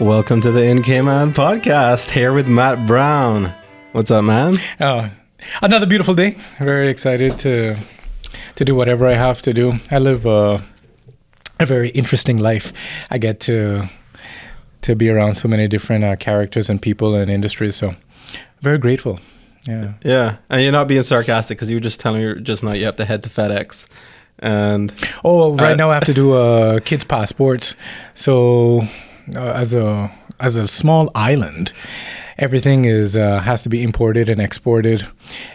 Welcome to the In Cayman podcast, here with Matt Brown. What's up, man? Another beautiful day. Very excited to do whatever I have to do. I live a very interesting life. I get to be around so many different characters and people and industries, so very grateful. Yeah, and you're not being sarcastic because you were just telling me just now you have to head to FedEx. And right now I have to do kids' passports. So as a small island, everything has to be imported and exported.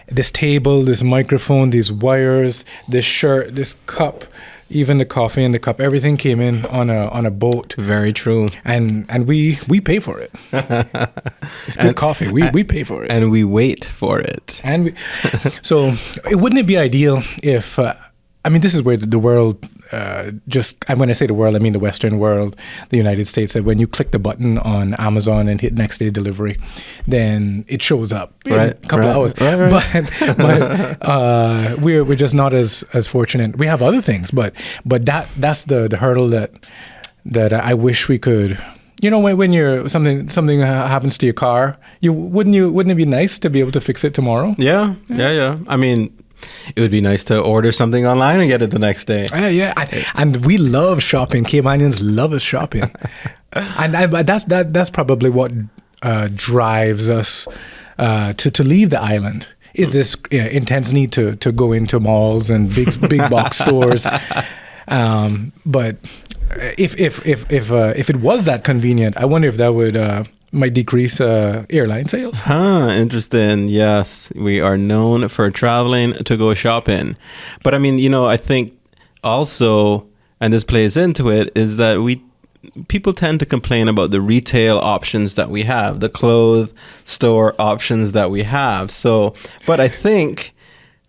This table, this microphone, these wires, this shirt, this cup, even the coffee in the cup, everything came in on a boat. Very true. And we pay for it. It's good coffee. We pay for it. And we wait for it. So wouldn't it be ideal if this is where the world, and when I say the world, I mean the Western world, the United States, that when you click the button on Amazon and hit next day delivery, then it shows up in a couple of hours. Right. But we're just not as fortunate. We have other things, but that's the hurdle that I wish we could. You know, when you're something happens to your car, wouldn't it be nice to be able to fix it tomorrow? Yeah. I mean, it would be nice to order something online and get it the next day. And we love shopping. Caymanians love us shopping, and that's probably what drives us to leave the island. Is this intense need to go into malls and big box stores? But if it was that convenient, I wonder if that would might decrease airline sales. Interesting. Yes, we are known for traveling to go shopping. But I mean, I think also, and this plays into it, is that people tend to complain about the retail options that we have, the clothes store options that we have. So, but I think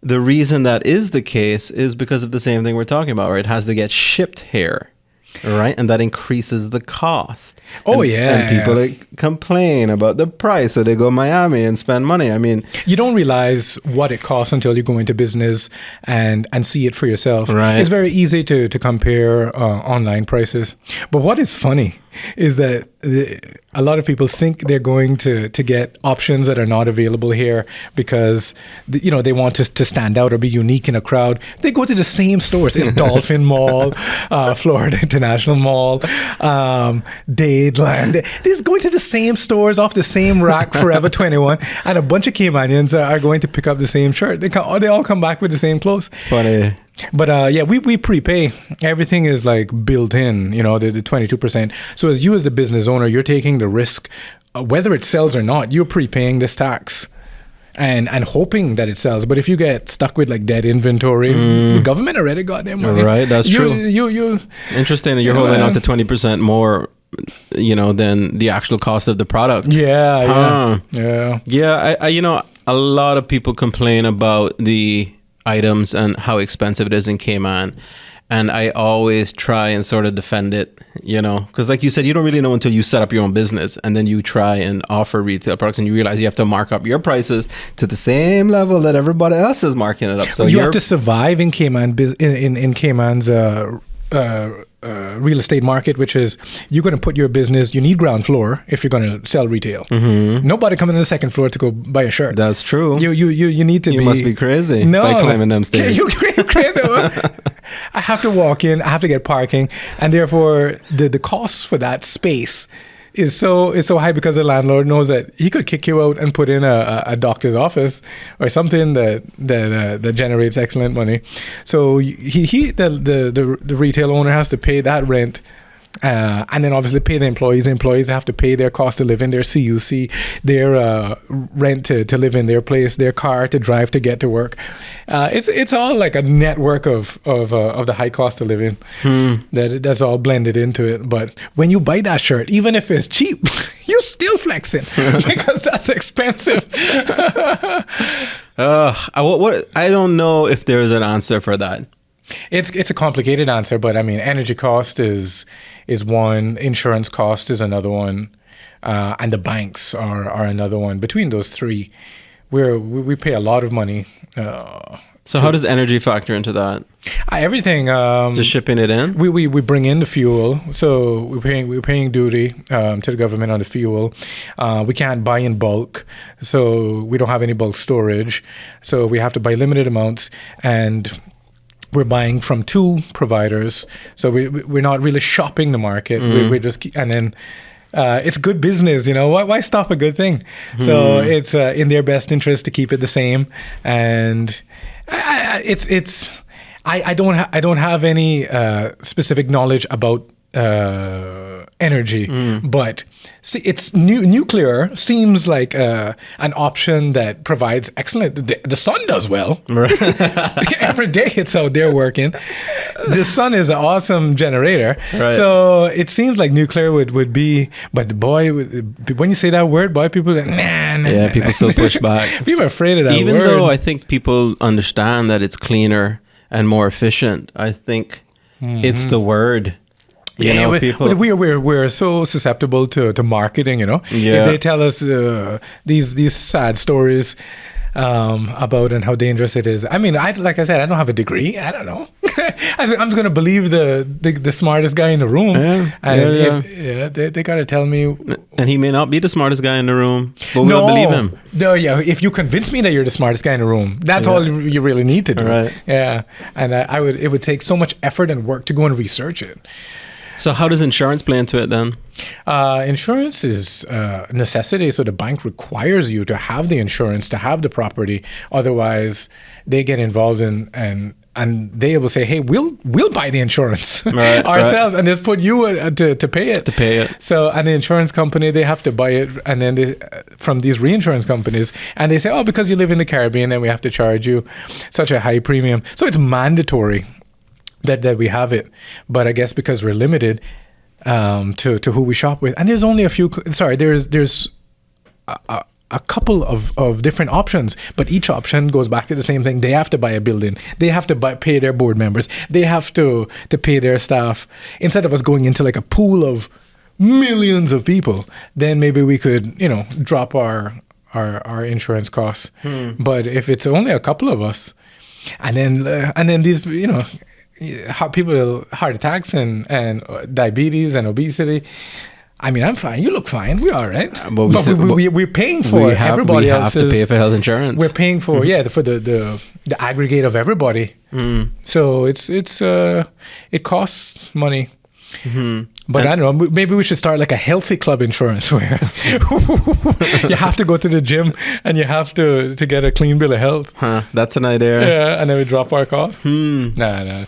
the reason that is the case is because of the same thing we're talking about, where it has to get shipped here. Right, and that increases the cost. And people complain about the price, so they go to Miami and spend money. I mean, you don't realize what it costs until you go into business and see it for yourself. Right. It's very easy to compare online prices. But what is funny is that a lot of people think they're going to get options that are not available here because they want to stand out or be unique in a crowd. They go to the same stores. It's Dolphin Mall, Florida International Mall, Dadeland. They're going to the same stores off the same rack, Forever 21, and a bunch of Caymanians are going to pick up the same shirt. They all come back with the same clothes. Funny. But we prepay. Everything is like built in, the 22%. So as you as the business owner, you're taking the risk, whether it sells or not, you're prepaying this tax and hoping that it sells. But if you get stuck with like dead inventory, the government already got their money. Right, that's true. You Interesting. You're holding out to 20% more, than the actual cost of the product. Yeah. I a lot of people complain about the items and how expensive it is in Cayman, and I always try and sort of defend it, because like you said, you don't really know until you set up your own business and then you try and offer retail products and you realize you have to mark up your prices to the same level that everybody else is marking it up. So you have to survive in Cayman in Cayman's real estate market, which is you're going to put your business, you need ground floor if you're going to sell retail. Mm-hmm. Nobody coming to the second floor to go buy a shirt. That's true. You need to You must be crazy by climbing them stairs. You're crazy. I have to walk in, I have to get parking, and therefore the costs for that space is so high because the landlord knows that he could kick you out and put in a doctor's office or something that generates excellent money. So the retail owner has to pay that rent. And then obviously pay the employees. The employees have to pay their cost of living, their CUC, their rent to live in their place, their car to drive to get to work. It's all like a network of the high cost of living that's all blended into it. But when you buy that shirt, even if it's cheap, you're still flexing because that's expensive. I don't know if there's an answer for that. It's a complicated answer, but I mean, energy cost is one, insurance cost is another one, and the banks are another one. Between those three, we pay a lot of money. So how does energy factor into that? Everything. Just shipping it in? We bring in the fuel, so we're paying duty to the government on the fuel. We can't buy in bulk, so we don't have any bulk storage. So we have to buy limited amounts, and we're buying from 2 providers. So we're not really shopping the market. We're just and then. It's good business, Why stop a good thing? So it's in their best interest to keep it the same, and I don't have any specific knowledge about energy, but see, it's nuclear seems like an option that provides excellent. The sun does well. Right. Every day it's out there working. The sun is an awesome generator. Right. So it seems like nuclear would be, but boy, when you say that word, boy, people are like, nah. Yeah, people still push back. People are afraid of that Even word. though I think people understand that it's cleaner and more efficient, I think it's the word. People. We're so susceptible to marketing. Yeah. If they tell us these sad stories about and how dangerous it is. I mean, like I said, I don't have a degree. I don't know. I'm just gonna believe the smartest guy in the room. They gotta tell me. And he may not be the smartest guy in the room, but we'll believe him. No, yeah. If you convince me that you're the smartest guy in the room, that's all you really need to do. Right. Yeah, and it would take so much effort and work to go and research it. So how does insurance play into it then? Insurance is a necessity. So the bank requires you to have the insurance, to have the property. Otherwise, they get involved and they will say, "Hey, we'll buy the insurance ourselves and just put you to pay it." To pay it. So and the insurance company, they have to buy it, and then they from these reinsurance companies, and they say, "Oh, because you live in the Caribbean, then we have to charge you such a high premium." So it's mandatory that we have it, but I guess because we're limited to who we shop with, and there's only a few. Sorry, there's a couple of different options, but each option goes back to the same thing. They have to buy a building. They have to pay their board members. They have to pay their staff. Instead of us going into like a pool of millions of people, then maybe we could drop our insurance costs. But if it's only a couple of us, and then these how people heart attacks and diabetes and obesity. I mean, I'm fine. You look fine. We're all right. But we're paying for it. Everybody else to pay for health insurance. We're paying for for the aggregate of everybody. So it costs money. But I don't know. Maybe we should start like a healthy club insurance where you have to go to the gym and you have to get a clean bill of health. That's an idea. Yeah, and then we drop our cost. No.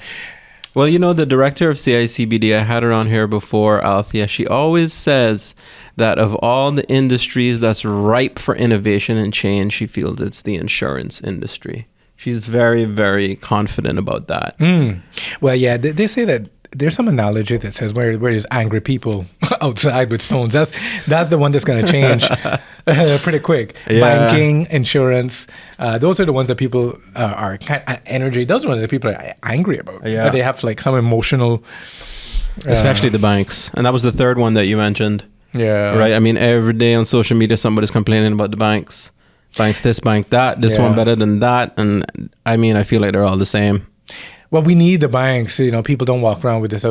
Well, the director of CICBD, I had her on here before, Althea. She always says that of all the industries that's ripe for innovation and change, she feels it's the insurance industry. She's very, very confident about that. Well, yeah, they say that there's some analogy that says where there's angry people outside with stones, that's the one that's going to change pretty quick. Yeah. Banking, insurance, those are the ones that people are energy. Those are the ones that people are angry about. Yeah. They have like some emotional, especially the banks, and that was the third one that you mentioned. Yeah, right. I mean, every day on social media, somebody's complaining about the banks. Banks this, bank that. This one better than that, and I mean, I feel like they're all the same. Well, we need the banks. People don't walk around with this.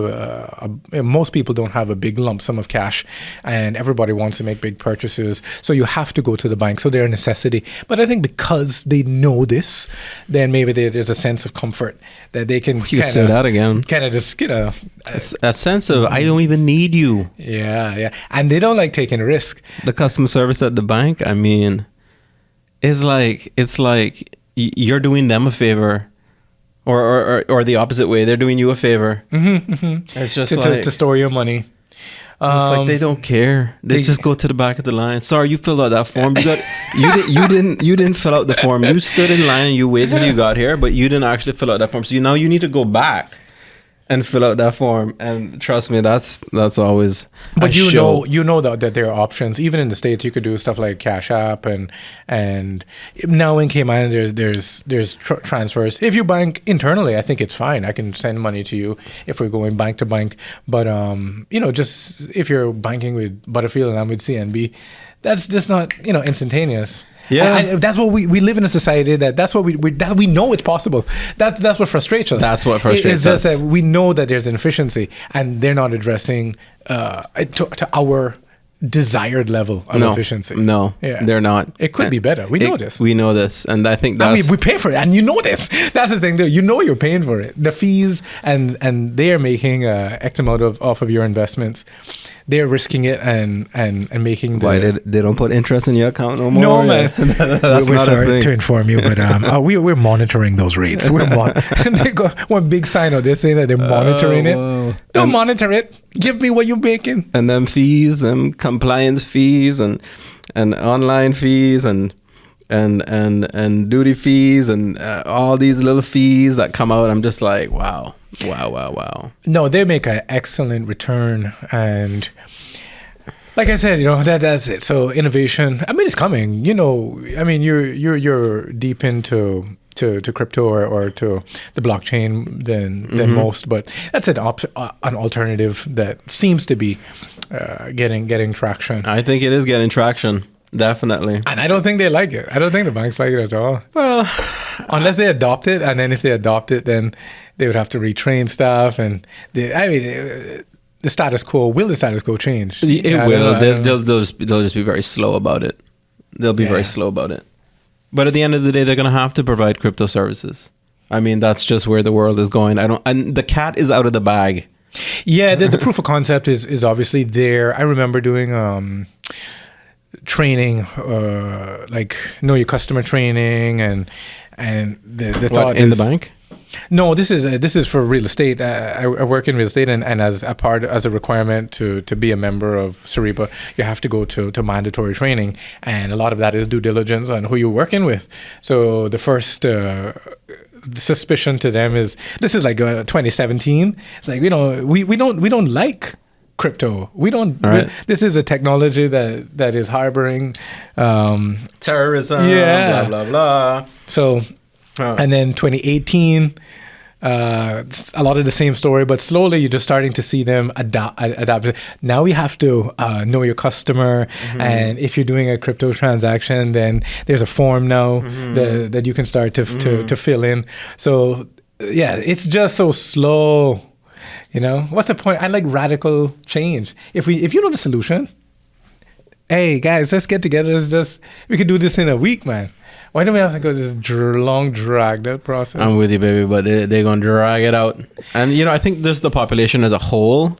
Most people don't have a big lump sum of cash, and everybody wants to make big purchases. So you have to go to the bank. So they're a necessity. But I think because they know this, then maybe there's a sense of comfort that they can. You could say that again. Kind of just a sense of I don't even need you. Yeah, and they don't like taking a risk. The customer service at the bank, I mean, it's like you're doing them a favor. Or the opposite way, they're doing you a favor. It's just to store your money. It's like they don't care. They just go to the back of the line. Sorry, you filled out that form. You didn't fill out the form. You stood in line and you waited till you got here, but you didn't actually fill out that form. So now you need to go back and fill out that form. And trust me, that's always. But you know that there are options. Even in the States, you could do stuff like Cash App and now in Cayman there's transfers. If you bank internally, I think it's fine. I can send money to you if we're going bank to bank. But just if you're banking with Butterfield and I'm with CNB, that's just not instantaneous. Yeah. And that's what we live in a society that's what we know it's possible. That's what frustrates us. That's what frustrates us. It's just us. that we know that there's inefficiency, and they're not addressing to our desired level of efficiency. No, they're not. It could be better. We know this. We know this, and I think that's... we pay for it, and you know this. That's the thing, though. You know you're paying for it. The fees, and they're making X amount off of your investments. They're risking it and making the... Why they don't put interest in your account no more? No, man. That's we're not sorry a thing. to inform you, but we're monitoring those rates. They got one big sign out there saying that they're monitoring it. Wow. Don't monitor it. Give me what you're making. And them fees, them compliance fees, and online fees, and duty fees, and all these little fees that come out. I'm just like, wow. No, they make an excellent return, and like I said, that's it. So innovation, I mean, it's coming. I mean, you're deep into crypto or to the blockchain than most, but that's an alternative that seems to be getting traction. I think it is getting traction, definitely. And I don't think they like it. I don't think the banks like it at all. Well, unless they adopt it, and then if they adopt it, then they would have to retrain staff, and the status quo. Will the status quo change? It will. They'll just be very slow about it. They'll be very slow about it. But at the end of the day, they're going to have to provide crypto services. I mean, that's just where the world is going. And the cat is out of the bag. Yeah, the proof of concept is obviously there. I remember doing training, like know your customer training, and the thought in the bank. No, this is for real estate. I work in real estate, and as a requirement to be a member of Sariba, you have to go to mandatory training, and a lot of that is due diligence on who you're working with. So the first suspicion to them is this is like 2017. It's like we don't like crypto. We don't. Right. This is a technology that is harboring terrorism. Yeah. Blah blah blah. So. And then 2018, a lot of the same story, but slowly you're just starting to see them adapt. Now we have to know your customer, and if you're doing a crypto transaction, then there's a form now that you can start to fill in. So yeah, it's just so slow. What's the point? I like radical change. If you know the solution, hey guys, let's get together. We could do this in a week, man. Why do we have to go this long, dragged out process? I'm with you, baby, but they're going to drag it out. And, I think there's the population as a whole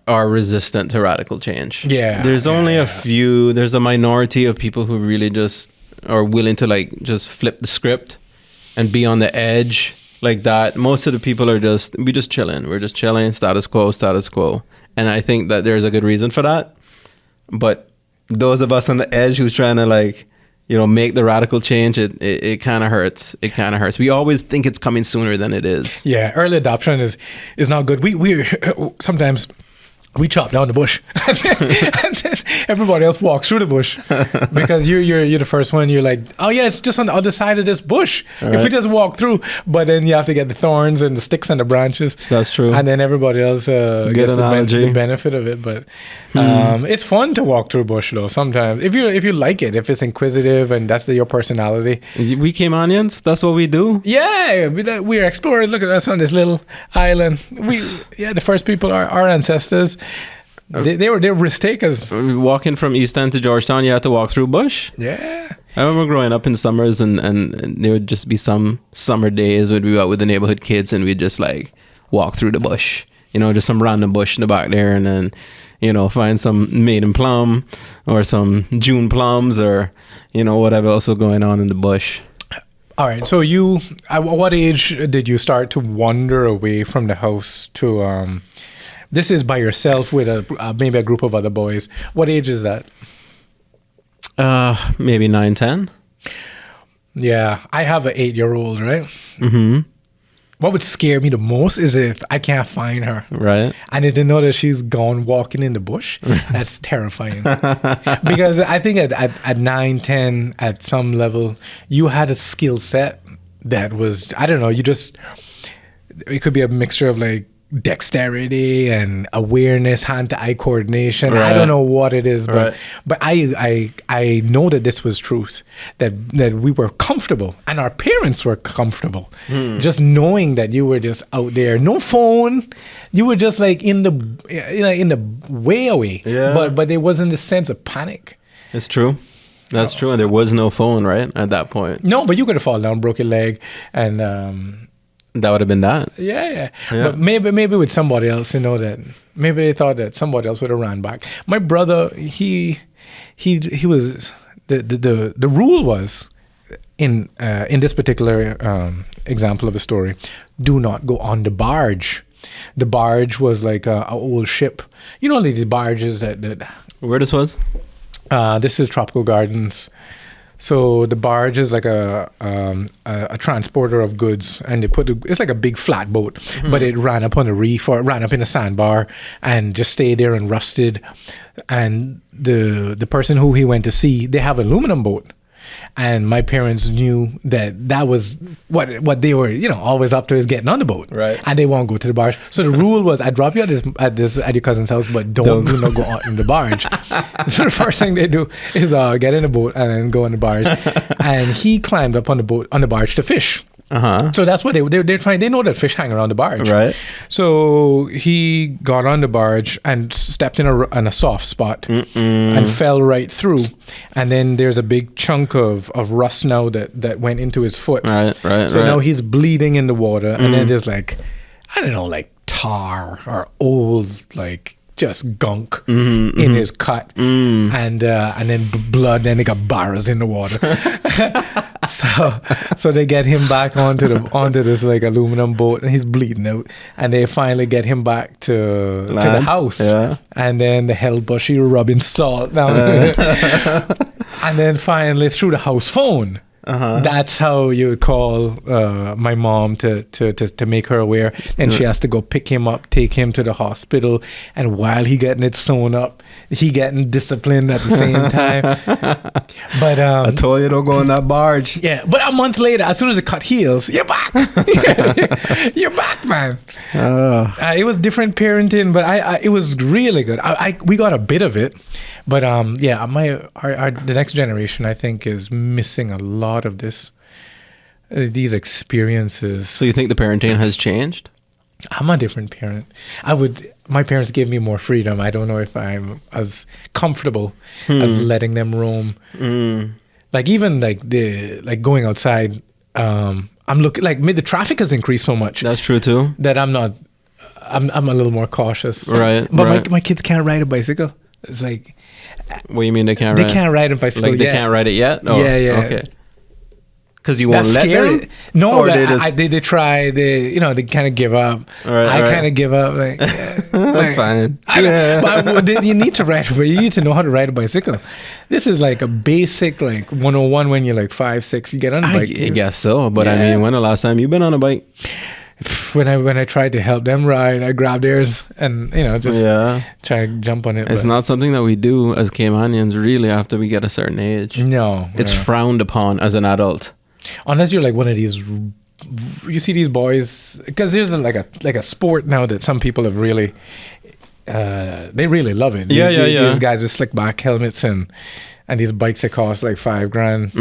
are resistant to radical change. Yeah. There's only a few, there's a minority of people who really just are willing to just flip the script and be on the edge like that. Most of the people are we just chilling. We're just chilling, status quo. And I think that there's a good reason for that. But those of us on the edge who's trying to make the radical change, it kind of hurts. It kind of hurts. We always think it's coming sooner than it is. Yeah, early adoption is not good. We sometimes we chop down the bush, and then everybody else walks through the bush because you're the first one. You're like, oh yeah, it's just on the other side of this bush. Right. If we just walk through, but then you have to get the thorns and the sticks and the branches. That's true. And then everybody else gets the benefit of it. But it's fun to walk through bush though. Sometimes if you like it, if it's inquisitive and that's your personality. We Caymanians, that's what we do. Yeah, we're explorers. Look at us on this little island. The first people are our ancestors. They were risk takers. Walking from East End to Georgetown, you had to walk through bush. Yeah. I remember growing up in the summers, and there would just be some summer days when we'd be out with the neighborhood kids, and we'd just walk through the bush. Just some random bush in the back there, and then find some maiden plum or some June plums or whatever else was going on in the bush. All right. So at what age did you start to wander away from the house to? This is by yourself with maybe a group of other boys. What age is that? Maybe 9, 10. Yeah, I have an 8-year-old, right? Mm-hmm. What would scare me the most is if I can't find her. Right. I need to know that she's gone walking in the bush. That's terrifying. Because I think at 9, 10, at some level, you had a skill set that was, I don't know, it could be a mixture of dexterity and awareness, hand-to-eye coordination. Right. I don't know what it is, but Right. but I know that this was truth. That we were comfortable, and our parents were comfortable, just knowing that you were just out there, no phone. You were just like in the way away. Yeah. But there wasn't this sense of panic. It's true. That's true. And there was no phone, right? At that point. No, but you could have fallen down, broke your leg, and That would have been that. yeah. But maybe with somebody else, that maybe they thought that somebody else would have ran back. My brother, he was the rule was in this particular example of a story, do not go on the barge. The barge was like a old ship. You know, these barges that Where this was? this is Tropical Gardens. So the barge is like a transporter of goods, and it's like a big flat boat, but it ran up on a reef or it ran up in a sandbar and just stayed there and rusted. And the person who he went to see, they have an aluminum boat. And my parents knew that was what they were, always up to, is getting on the boat, Right. And they won't go to the barge. So the rule was, I drop you at your cousin's house, but do not go out in the barge. So the first thing they do is get in the boat and then go on the barge. And he climbed up on the barge to fish. Uh-huh. So that's what they're trying. They know that fish hang around the barge, Right. So he got on the barge and stepped in a soft spot and fell right through. And then there's a big chunk of rust now that went into his foot. Right. So now he's bleeding in the water, and then there's like, I don't know, like tar or old just gunk in his cut, and then blood. Then they got barrels in the water. So they get him back onto this like aluminum boat, and he's bleeding out. And they finally get him back to the house. Yeah. And then the hell bushy rubbing salt down. And then finally through the house phone. That's how you would call my mom to make her aware. And she has to go pick him up, take him to the hospital. And while he getting it sewn up, he getting disciplined at the same time. But I told you don't go on that barge. yeah, but a month later, as soon as the cut heals, you're back. You're back, man. It was different parenting, but it was really good. We got a bit of it, but the next generation, I think, is missing a lot of these experiences. So you think the parenting has changed? I'm a different parent. My parents gave me more freedom. I don't know if I'm as comfortable as letting them roam. Like even going outside, I'm looking the traffic has increased so much. That's true too. That I'm a little more cautious. Right. But my kids can't ride a bicycle. It's like, What do you mean they can't they ride? can't ride a bicycle. Like they can't ride it yet? Oh, Yeah. Okay. Because you won't That's let scary. them? No, Or they try. They kind of give up. Right, I right. kind of give up. Like, yeah, That's fine. But you need to ride. You need to know how to ride a bicycle. This is like a basic 101 when you're like 5, 6. You get on a bike. I guess so. But I Yeah. mean, when the last time you've been on a bike? When I tried to help them ride, I grabbed theirs and just try to jump on it. It's but not something that we do as Caymanians really after we get a certain age. No, It's no. frowned upon as an adult. Unless you're like one of these, you see these boys, because there's like a sport now that some people have really, they really love it. Yeah. These guys with slick back helmets and these bikes that cost like $5,000.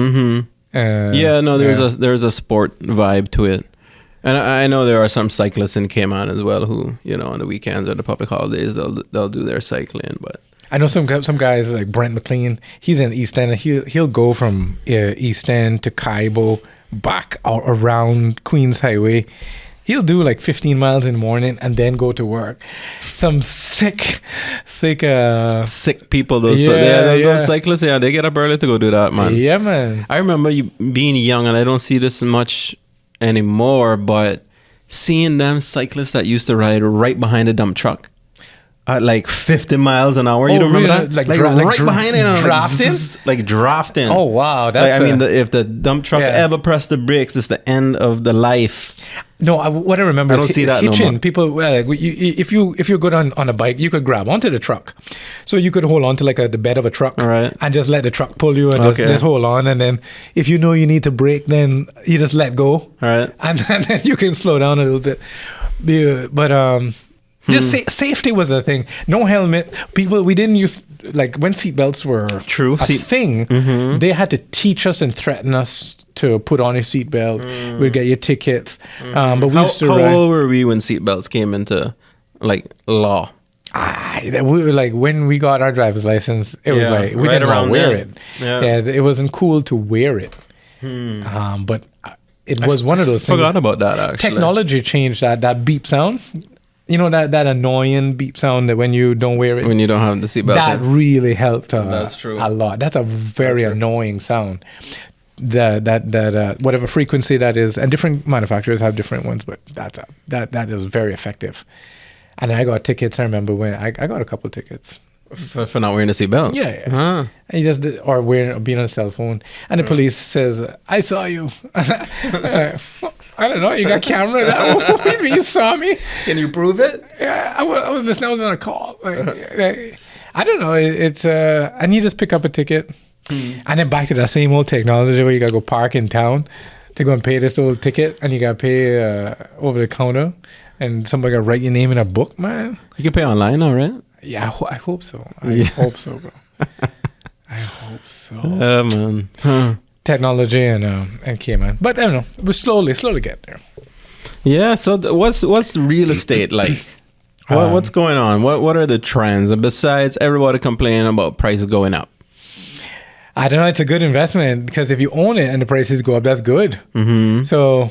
Mm-hmm. There's a sport vibe to it. And I know there are some cyclists in Cayman as well who, on the weekends or the public holidays, they'll do their cycling. But I know some guys like Brent McLean. He's in East End, and he'll go from East End to Caibo, back around Queens Highway. He'll do like 15 miles in the morning and then go to work. Some sick people, those cyclists, they get up early to go do that, man. Yeah, man. I remember you being young, and I don't see this much anymore, but seeing them cyclists that used to ride right behind a dump truck at like 50 miles an hour. You don't remember that? Right behind it. Drafting? Like drafting. Oh, wow. If the dump truck ever pressed the brakes, it's the end of the life. No, what I remember I don't is see that hitching. no more. People, if you're good on a bike, you could grab onto the truck. So you could hold on to the bed of a truck, right, and just let the truck pull you and just hold on. And then if you know you need to brake, then you just let go. Right. And then you can slow down a little bit. But just safety was a thing. No helmet. People, we didn't use, like, when seatbelts were a thing, they had to teach us and threaten us to put on a seatbelt. We'd get your tickets. But we used to How old were we when seatbelts came into, like, law? We were like, when we got our driver's license, it was like, we didn't want to wear it. Yeah, it wasn't cool to wear it. But it was one of those things. Forgot about that, actually. Technology changed that beep sound. You know, that annoying beep sound that when you don't wear it. When you don't have the seatbelt. That really helped That's true. a lot. That's a very annoying sound. That whatever frequency that is, and different manufacturers have different ones, but that is very effective. And I got tickets. I remember when I got a couple of tickets. For not wearing a seatbelt? Yeah. Huh. And you just or being on a cell phone. And the police says, I saw you. I don't know. You got camera? What do you mean you saw me? Can you prove it? Yeah, I was listening. I was on a call. I don't know. It's and you just pick up a ticket. And then back to that same old technology where you got to go park in town to go and pay this old ticket. And you got to pay over the counter. And somebody got to write your name in a book, man. You can pay online now, right? Yeah, I hope so. I hope so, bro. I hope so. Yeah, man. Huh. Technology and Cayman, but I don't know. We're slowly get there. Yeah. So what's real estate like? What's going on? What are the trends? And besides everybody complaining about prices going up, I don't know. It's a good investment because if you own it and the prices go up, that's good. Mm-hmm. So,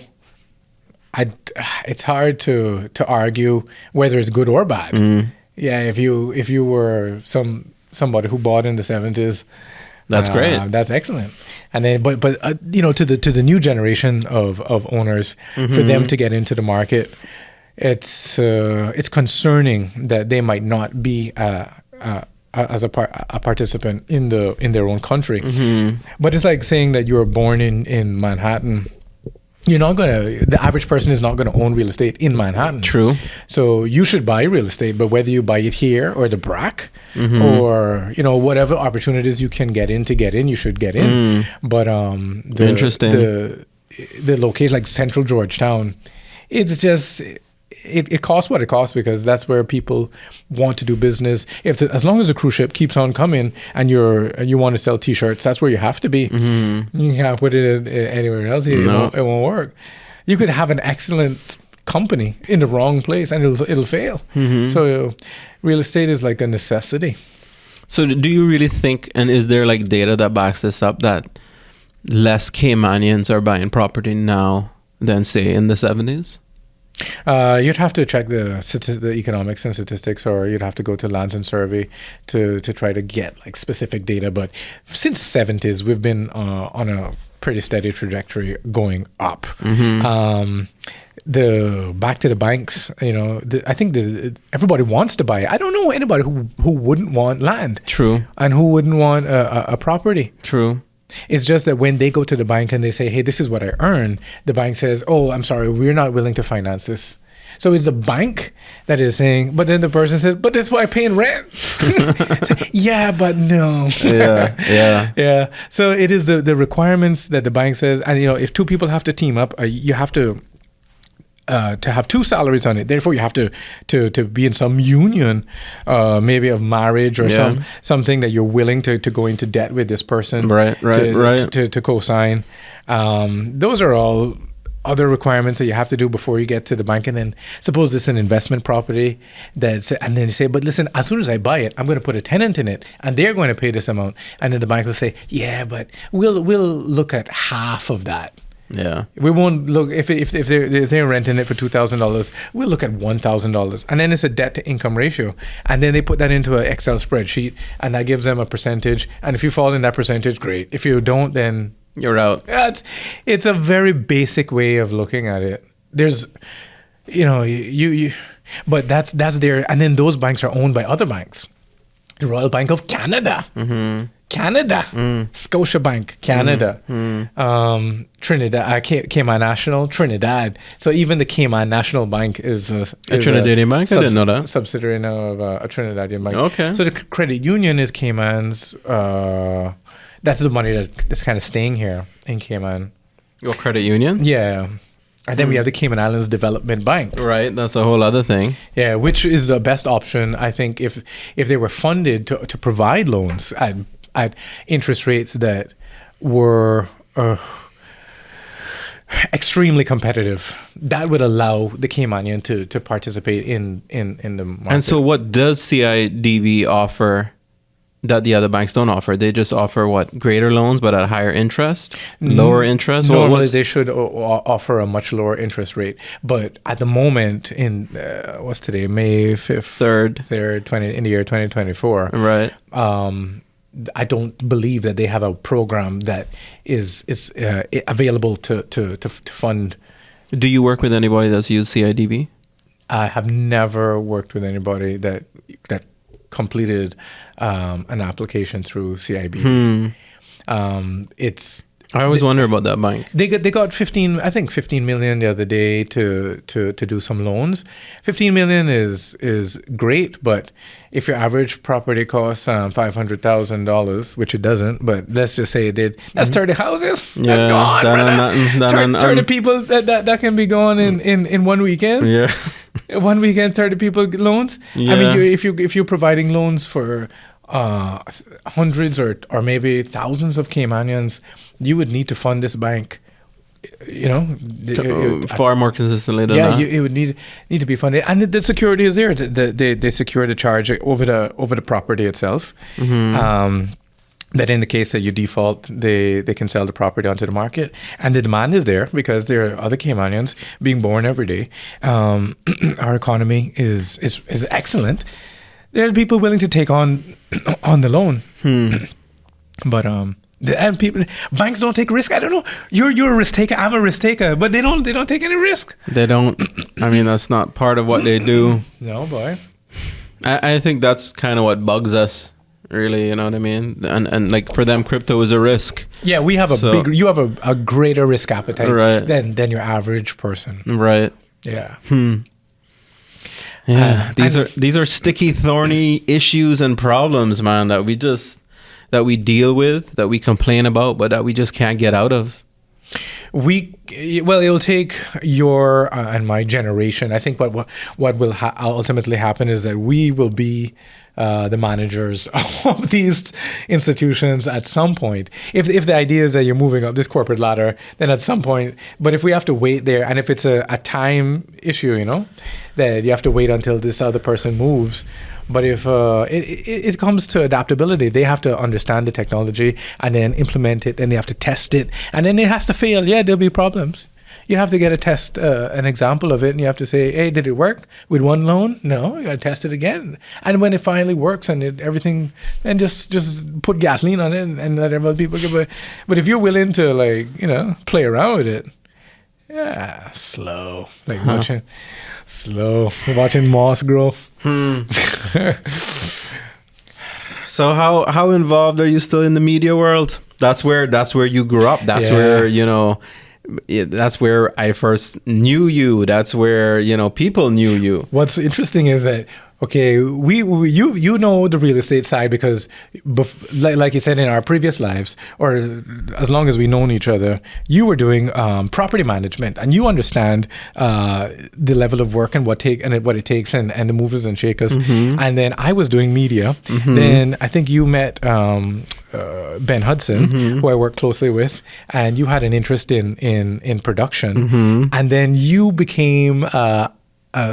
it's hard to argue whether it's good or bad. Mm. Yeah, if you were somebody who bought in the 70s, that's great. That's excellent. And then, but you know, to the new generation of owners, for them to get into the market, it's concerning that they might not be as a participant in their own country. But it's like saying that you were born in Manhattan. The average person is not going to own real estate in Manhattan. True. So you should buy real estate, but whether you buy it here or the BRAC or, whatever opportunities you can get in, you should get in. But interesting. The location, like Central Georgetown, it's just... It costs what it costs because that's where people want to do business. As long as the cruise ship keeps on coming and you want to sell T-shirts, that's where you have to be. You can't put it anywhere else. It won't work. You could have an excellent company in the wrong place and it'll fail. So real estate is like a necessity. So do you really think, and is there like data that backs this up, that less Caymanians are buying property now than say in the 70s? You'd have to check the economics and statistics, or you'd have to go to Lands and Survey to try to get like specific data. But since the 70s, we've been on a pretty steady trajectory going up. Back to the banks, I think everybody wants to buy it. I don't know anybody who wouldn't want land. True. And who wouldn't want a property. True. It's just that when they go to the bank and they say, hey, this is what I earn, the bank says, oh, I'm sorry, we're not willing to finance this. So it's the bank that is saying, but then the person says, but that's why I'm paying rent. Yeah, but no. Yeah. So it is the requirements that the bank says. And, if two people have to team up, you have to have two salaries on it. Therefore, you have to be in some union, maybe of marriage or something that you're willing to go into debt with this person. Right. To co-sign. Those are all other requirements that you have to do before you get to the bank. And then suppose it's an investment property and then you say, but listen, as soon as I buy it, I'm going to put a tenant in it and they're going to pay this amount. And then the bank will say, yeah, but we'll look at half of that. Yeah, we won't look if they're renting it for $2,000. We'll look at $1,000, and then it's a debt to income ratio, and then they put that into an Excel spreadsheet, and that gives them a percentage. And if you fall in that percentage, great. If you don't, then you're out. It's a very basic way of looking at it. There's, but that's there, and then those banks are owned by other banks. The Royal Bank of Canada. Canada, Scotiabank, Canada, Trinidad, Cayman National, Trinidad. So even the Cayman National Bank is a Trinidadian bank. I didn't know that. Subsidiary now of a Trinidadian bank. Okay. So the credit union is Cayman's. That's the money that's kind of staying here in Cayman. Your credit union? Yeah. And then we have the Cayman Islands Development Bank. Right, that's a whole other thing. Yeah, which is the best option, I think, if they were funded to provide loans at interest rates that were extremely competitive. That would allow the Caymanian to participate in the market. And so what does CIDB offer that the other banks don't offer? They just offer what? Greater loans, but at higher interest? Lower interest? Normally, they should offer a much lower interest rate. But at the moment, in what's today? May 5th? 3rd, in the year 2024. Right. I don't believe that they have a program that is available to fund. Do you work with anybody that's used CIDB? I have never worked with anybody that completed an application through CIB. I always wonder about that bank. They got 15 million the other day to do some loans. 15 million is great, but if your average property costs $500,000, which it doesn't, but let's just say it did, that's 30 houses. Yeah, that's gone, 30 people that can be gone in one weekend. Yeah. One weekend, 30 people get loans. Yeah. I mean, if you're providing loans for hundreds or maybe thousands of Caymanians, you would need to fund this bank. Far more consistently than that. It would need to be funded, and the security is there. They secure the charge over the property itself. That in the case that you default, they can sell the property onto the market, and the demand is there because there are other Caymanians being born every day. Our economy is excellent. There are people willing to take on the loan, but and banks don't take risk. I don't know. You're a risk taker. I'm a risk taker, but they don't take any risk. They don't. I mean, that's not part of what they do. No, boy. I think that's kind of what bugs us. Really, you know what I mean? And like for them, crypto is a risk. Yeah, we have you have a greater risk appetite than your average person. Right. Yeah. Yeah. These are sticky, thorny issues and problems, man, that we deal with, that we complain about, but that we just can't get out of. It'll take your and my generation. I think what will ultimately happen is that we will be the managers of these institutions at some point. If the idea is that you're moving up this corporate ladder, then at some point. But if we have to wait there, and if it's a time issue, that you have to wait until this other person moves. But if it comes to adaptability, they have to understand the technology and then implement it, and they have to test it, and then it has to fail. Yeah, there'll be problems. You have to get a test, an example of it, and you have to say, hey, did it work with one loan? No, you got to test it again. And when it finally works and everything, then just put gasoline on it and let other people get it. But if you're willing to, play around with it, yeah, slow. Watching moss grow. So how involved are you still in the media world? That's where you grew up. That's where, that's where I first knew you. That's where, people knew you. What's interesting is that, okay, you know the real estate side because, like you said in our previous lives, or as long as we've known each other, you were doing property management, and you understand the level of work and what it takes and the movers and shakers. Mm-hmm. And then I was doing media. Mm-hmm. Then I think you met Ben Hudson, mm-hmm. who I work closely with, and you had an interest in production. Mm-hmm. And then you became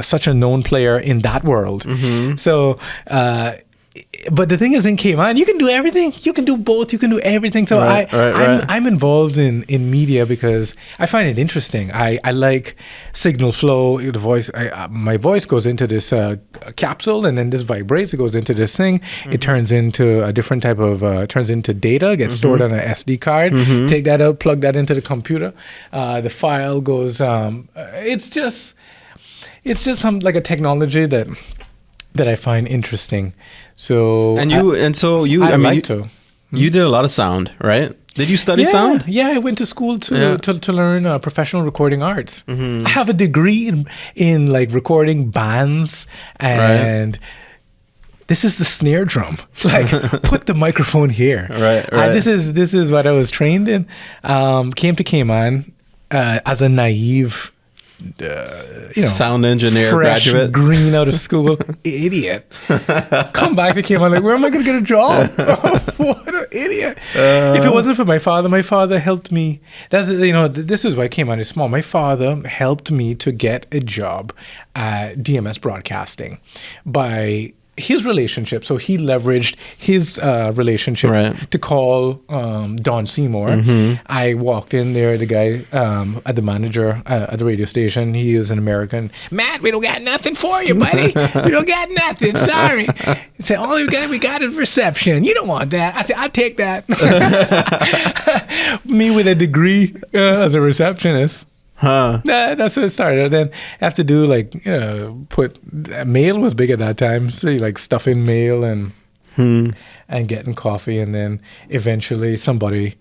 such a known player in that world. Mm-hmm. So, but the thing is, in Cayman, you can do everything. You can do both. You can do everything. So I'm involved in media because I find it interesting. I like signal flow. The voice, my voice goes into this capsule, and then this vibrates. It goes into this thing. Mm-hmm. It turns into a different type of turns into data. Gets mm-hmm. stored on an SD card. Mm-hmm. Take that out. Plug that into the computer. The file goes. It's just some like a technology that I find interesting. So you did a lot of sound, right? Did you study sound? Yeah, I went to school to learn professional recording arts. Mm-hmm. I have a degree in like recording bands and. This is the snare drum. Like, put the microphone here. Right. This is what I was trained in. Came to Cayman as a naive sound engineer fresh graduate. green out of school, idiot. Come back to Cayman, like, where am I going to get a job? What an idiot. If it wasn't for my father helped me. That's, this is why Cayman is small. My father helped me to get a job at DMS Broadcasting by his relationship. So he leveraged his relationship to call Don Seymour. I walked in there, the guy, at the manager at the radio station. He is an American. Matt, we don't got nothing for you, buddy. We don't got nothing. Sorry. He said, all we got is reception. You don't want that. I said, I'll take that. Me with a degree as a receptionist. That's what it started. And then I have to do mail was big at that time. So like stuffing mail and getting coffee. And then eventually somebody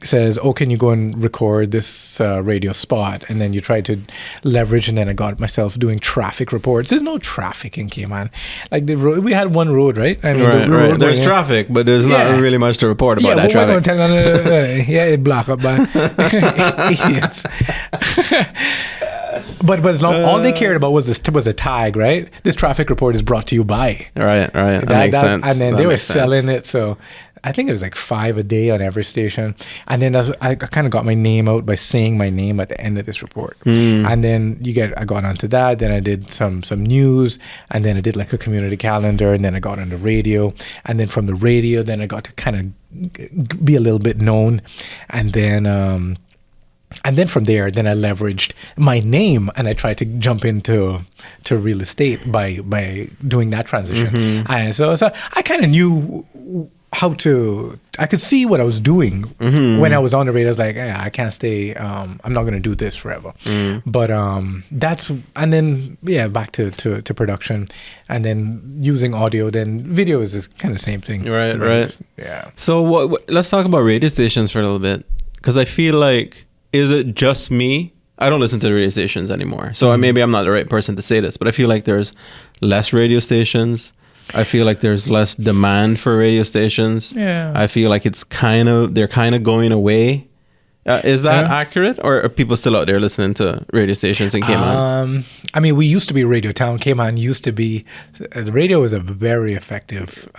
says, oh, can you go and record this radio spot? And then you try to leverage, and then I got myself doing traffic reports. There's no traffic in Cayman. Like the road, we had one road, right? I mean, right. There's traffic, but there's not really much to report about that traffic. We're going to tell it block up by idiots. But as long all they cared about was the tag, right? This traffic report is brought to you by. Right. That makes sense. And then they were selling it, so I think it was like 5 a day on every station. And then I kind of got my name out by saying my name at the end of this report. And then I got onto that. Then I did some news, and then I did like a community calendar, and then I got on the radio. And then from the radio, then I got to kind of be a little bit known. And then from there, then I leveraged my name, and I tried to jump into real estate by doing that transition. And so I kind of knew I could see what I was doing when I was on the radio. I was like, I can't stay. I'm not going to do this forever. But back to production, and then using audio. Then video is the kind of same thing. Right. Yeah. So let's talk about radio stations for a little bit, because I feel like, is it just me? I don't listen to the radio stations anymore. So maybe I'm not the right person to say this, but I feel like there's less radio stations. I feel like there's less demand for radio stations. Yeah. I feel like they're kind of going away. Is that accurate, or are people still out there listening to radio stations in Cayman? I mean, we used to be Radio Town. Cayman used to be, the radio was a very effective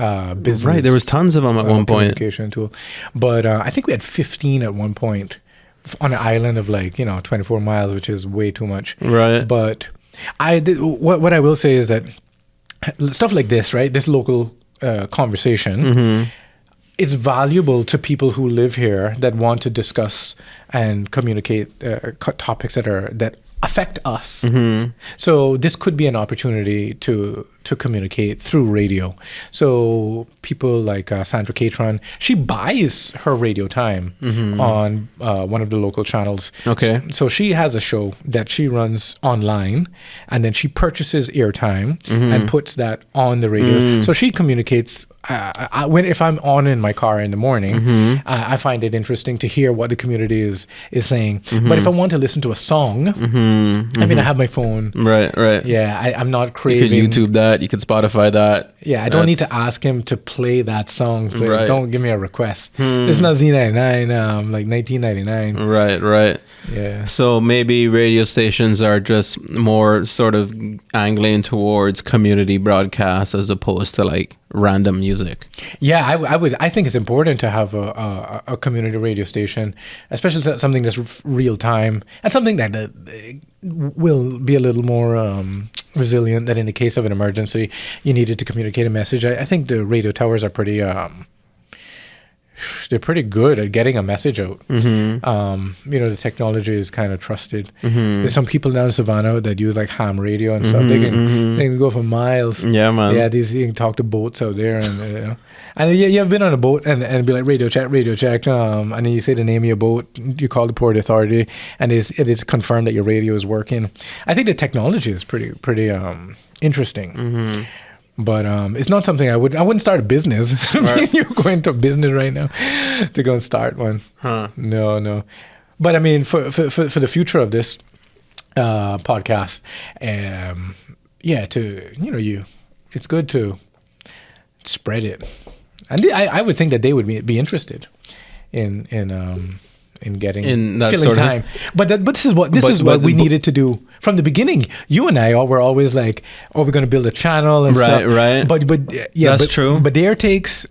business. Right, there was tons of them at one point. Communication tool. But I think we had 15 at one point on an island of 24 miles, which is way too much. Right. But what I will say is that stuff like this, right? This local conversation, it's valuable to people who live here that want to discuss and communicate topics that affect us. So this could be an opportunity to communicate through radio. So people like Sandra Catron, she buys her radio time on one of the local channels. Okay. So she has a show that she runs online, and then she purchases airtime and puts that on the radio. So she communicates. If I'm on in my car in the morning, I find it interesting to hear what the community is saying. But if I want to listen to a song, I mean, I have my phone. Right. Yeah, I'm not craving. You could YouTube that. You could Spotify that. Yeah, I don't need to ask him to play that song. Right. Don't give me a request. It's not Z99, like 1999. Right. Yeah. So maybe radio stations are just more sort of angling towards community broadcasts as opposed to like random music. Yeah, I think it's important to have a community radio station, especially something that's real time and something that will be a little more resilient, that in the case of an emergency, you needed to communicate a message. I think the radio towers are pretty good at getting a message out. The technology is kind of trusted. There's some people down in Savannah that use like ham radio and stuff. They can go for miles. Yeah, man. Yeah, you can talk to boats out there, and you have been on a boat and be like, radio check, and then you say the name of your boat, you call the port authority, and it's confirmed that your radio is working. I think the technology is pretty interesting. But it's not something I wouldn't start a business. Right. You're going to a business right now to go and start one. No. But I mean, for the future of this podcast, it's good to spread it. And I would think that they would be interested in getting In that filling sort of- time. But this is what we needed to do from the beginning. You and I were always like, "Oh, we're going to build a channel and stuff." Right. But yeah, That's true. Badir takes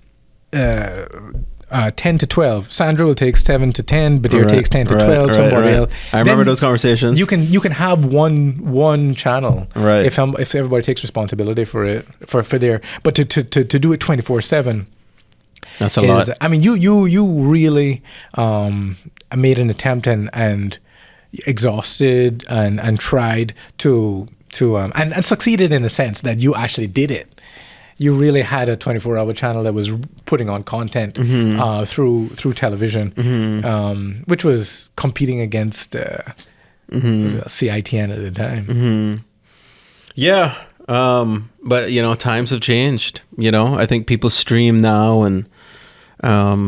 10 to 12. Sandra will take 7 to 10. Badir takes 10 to 12. Somebody else. I remember Then those conversations. You can have one channel, Right. If everybody takes responsibility for it for their. But to do it 24/7. That's a lot. I mean, you really made an attempt and exhausted and tried to and succeeded in a sense that you actually did it. You really had a 24-hour channel that was putting on content through television, which was competing against CITN at the time. Yeah. But times have changed. I think people stream now, and I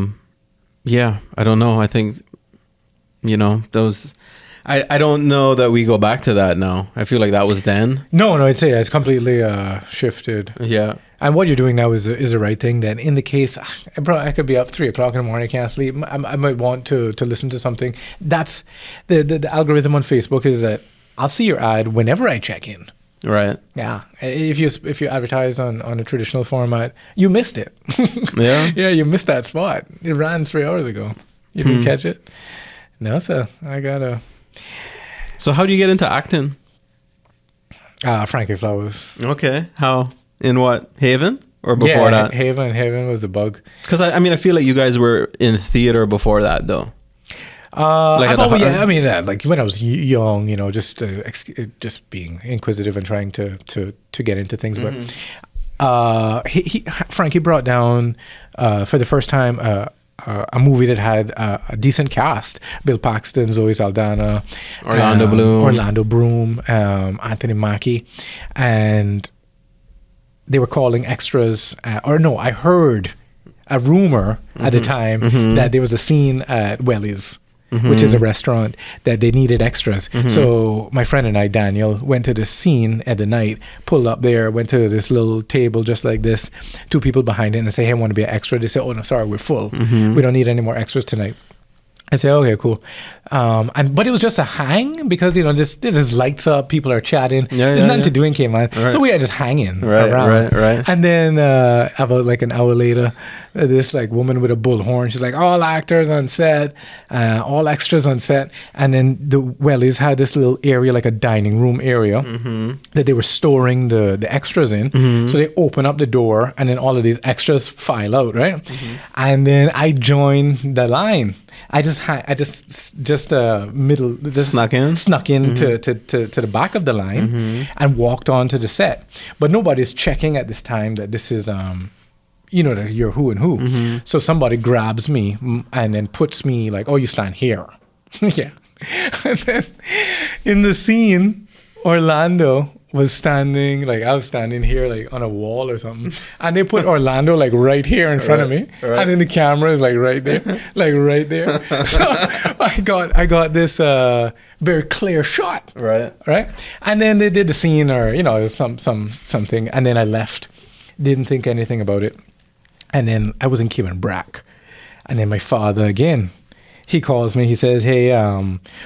don't know. I think those. I don't know that we go back to that now. I feel like that was then. No, I'd say it's completely shifted. Yeah. And what you're doing now is the right thing. Then, in the case, I could be up 3 o'clock in the morning, I can't sleep. I might want to listen to something. That's the algorithm on Facebook is that I'll see your ad whenever I check in. Right. Yeah. If you advertise on a traditional format, you missed it. Yeah. Yeah, you missed that spot. It ran 3 hours ago. You didn't catch it. No, so I gotta. So how do you get into acting? Frankie Flowers. Okay. How? In what? Haven? Or before that? Haven was a bug. Because I feel like you guys were in theater before that, though. I've always, like when I was young, just being inquisitive and trying to get into things. But Frankie brought down for the first time a movie that had a decent cast: Bill Paxton, Zoe Saldana, Orlando Bloom, Anthony Mackie, and they were calling extras. I heard a rumor at the time that there was a scene at Welly's, which is a restaurant, that they needed extras. So my friend and I, Daniel, went to this scene at the night, pulled up there, went to this little table just like this, 2 people behind it, and say, "Hey, I want to be an extra." They say, "Oh, no, sorry, we're full. We don't need any more extras tonight." I say, "Okay, cool." But it was just a hang because, there's lights up, people are chatting. There's nothing to do in Cayman. Right. So we are just hanging around. Right. And then about like an hour later, this like woman with a bullhorn, she's like, "All actors on set, all extras on set." And then the Wellies had this little area, like a dining room area that they were storing the extras in. So they open up the door and then all of these extras file out, right? And then I joined the line. I snuck in to the back of the line and walked onto the set. But nobody's checking at this time that this is that you're who and who. So somebody grabs me and then puts me like, "Oh, you stand here." Yeah. And then in the scene, Orlando was standing, like I was standing here like on a wall or something, and they put Orlando like right here in front of me, and then the camera is like right there. So I got this very clear shot, right, and then they did the scene or something, and then I left, didn't think anything about it, and then I was in Cayman Brack, and then my father again. He calls me. He says, "Hey,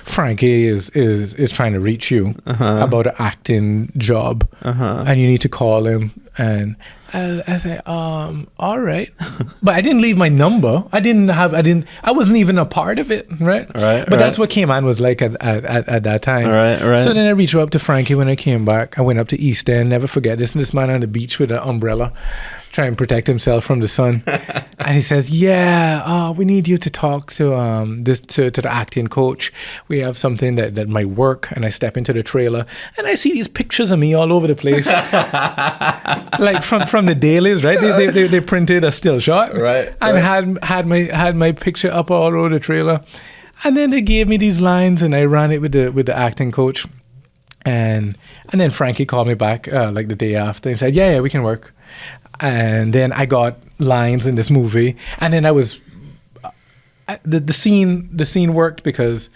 Frankie is trying to reach you about an acting job, and you need to call him." And I say, "All right," but I didn't leave my number. I wasn't even a part of it, right? But that's what Cayman was like at that time. Right. So then I reached out to Frankie when I came back. I went up to East End. Never forget this man on the beach with an umbrella, trying to protect himself from the sun. And he says, "Yeah, we need you to talk to the acting coach. We have something that might work." And I step into the trailer and I see these pictures of me all over the place. Like from the dailies, right? They printed a still shot, and had my picture up all over the trailer. And then they gave me these lines and I ran it with the acting coach. And then Frankie called me back like the day after and said, yeah, we can work. And then I got lines in this movie, and then I was the scene worked because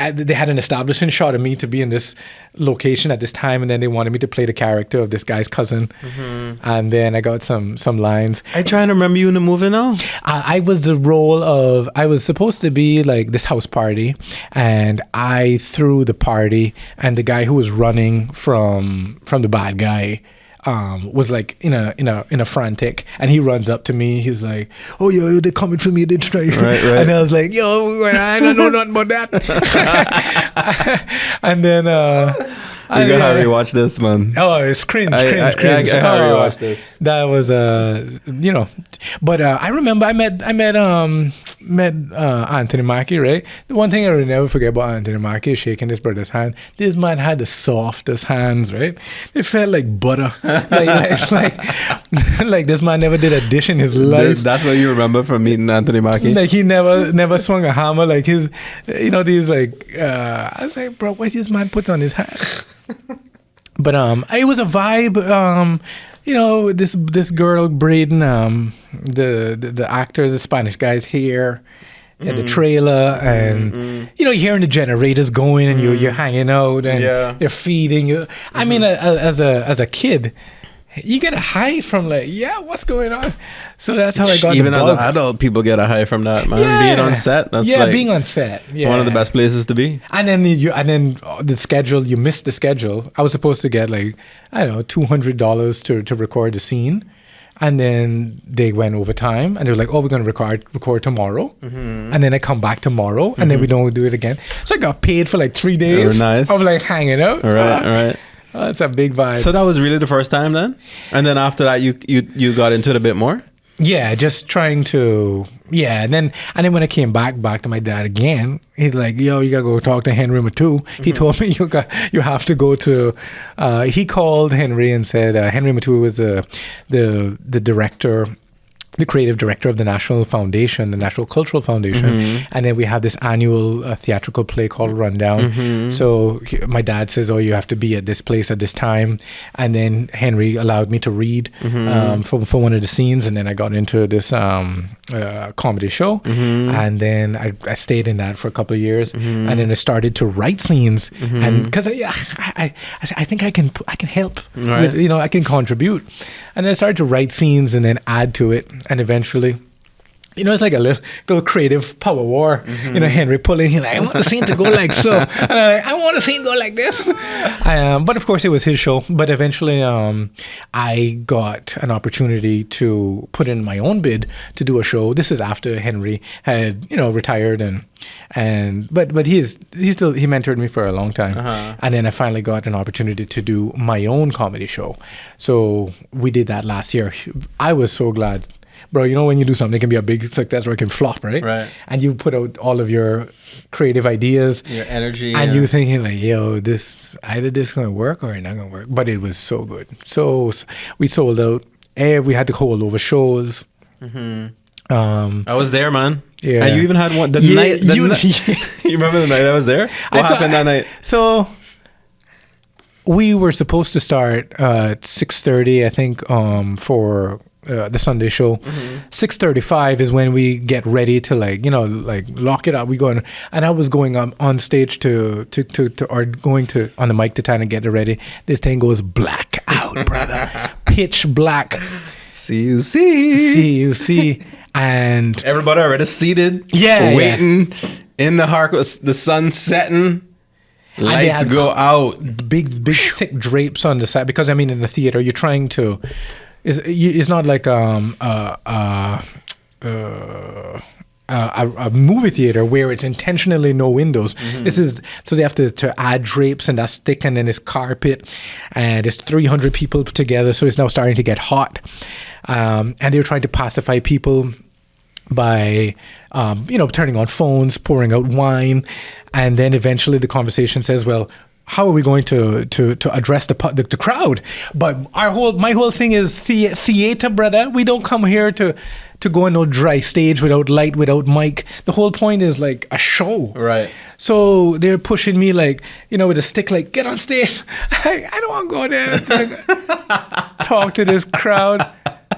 they had an establishing shot of me to be in this location at this time, and then they wanted me to play the character of this guy's cousin. And then I got some lines. I trying to remember you in the movie now. I was the role of, I was supposed to be like this house party, and I threw the party, and the guy who was running from the bad guy was like in a frantic, and he runs up to me. He's like, "Oh yeah, they're coming for me. They try." Right. And I was like, "Yo, I don't know nothing about that." And then You gotta rewatch this, man. oh, it's cringe. I gotta rewatch this. That was but I remember I met Anthony Mackie, right? The one thing I will never forget about Anthony Mackie is shaking his brother's hand. This man had the softest hands, right? It felt like butter. like this man never did a dish in his life. That's what you remember from meeting Anthony Mackie? Like he never swung a hammer. Like his, these like, I was like, bro, what this man puts on his hands? But it was a vibe. This girl braiding the actor, the Spanish guy's hair in the trailer, and you're hearing the generators going, and you're hanging out, and they're feeding you. I mean, as a kid, you get a high from like, what's going on? So that's how I got even the as bug. an adult, people get a high from that, man. Being on set, that's being on set, one of the best places to be. And then the schedule, you missed the schedule. I was supposed to get like, I don't know, $200 to record the scene, and then they went over time, and they were like, "Oh, we're going to record tomorrow," and then I come back tomorrow, and then we don't do it again. So I got paid for like 3 days. Nice. of like hanging out. All right. That's a big vibe. So that was really the first time then? And then after that, you got into it a bit more? Yeah, just trying to, and then when I came back to my dad again, he's like, "Yo, you gotta go talk to Henry Matu." He told me you have to go to. He called Henry and said Henry Matu was the director, the creative director of the National Foundation, the National Cultural Foundation, and then we have this annual theatrical play called Rundown. So my dad says, "Oh, you have to be at this place at this time," and then Henry allowed me to read for one of the scenes, and then I got into this comedy show, and then I stayed in that for a couple of years, and then I started to write scenes, and because I think I can help, right. with, I can contribute, and then I started to write scenes and then add to it. And eventually, it's like a little creative power war. Henry pulling, he's like, "I want the scene to go like so." And I'm like, "I want the scene to go like this." But of course, it was his show. But eventually, I got an opportunity to put in my own bid to do a show. This is after Henry had, retired, but he mentored me for a long time. And then I finally got an opportunity to do my own comedy show. So we did that last year. I was so glad. Bro, when you do something, it can be a big success or it can flop, right? Right. And you put out all of your creative ideas. Your energy. And you're thinking like, yo, either this going to work or it's not going to work. But it was so good. So we sold out. We had to hold over shows. I was there, man. Yeah. And you even had one. You remember the night I was there? What happened that night? So we were supposed to start at 6:30, I think, for the Sunday show. 6:35 is when we get ready to lock it up. We go in, and I was going on stage to on the mic to kind of get it ready. This thing goes black out, brother. Pitch black. See you see. And everybody already seated. Waiting in the heart. The sun setting. Lights go out. Big thick drapes on the side, because in the theater you're trying to. It's not like a movie theater where it's intentionally no windows. This is so they have to add drapes, and that's thick, and then it's carpet, and it's 300 people together, so it's now starting to get hot, and they're trying to pacify people by turning on phones, pouring out wine, and then eventually the conversation says, well, how are we going to address the crowd? But my whole thing is theater, brother. We don't come here to go on no dry stage without light, without mic. The whole point is like a show. Right. So they're pushing me like, with a stick, like, get on stage. I don't want to go there and talk to this crowd.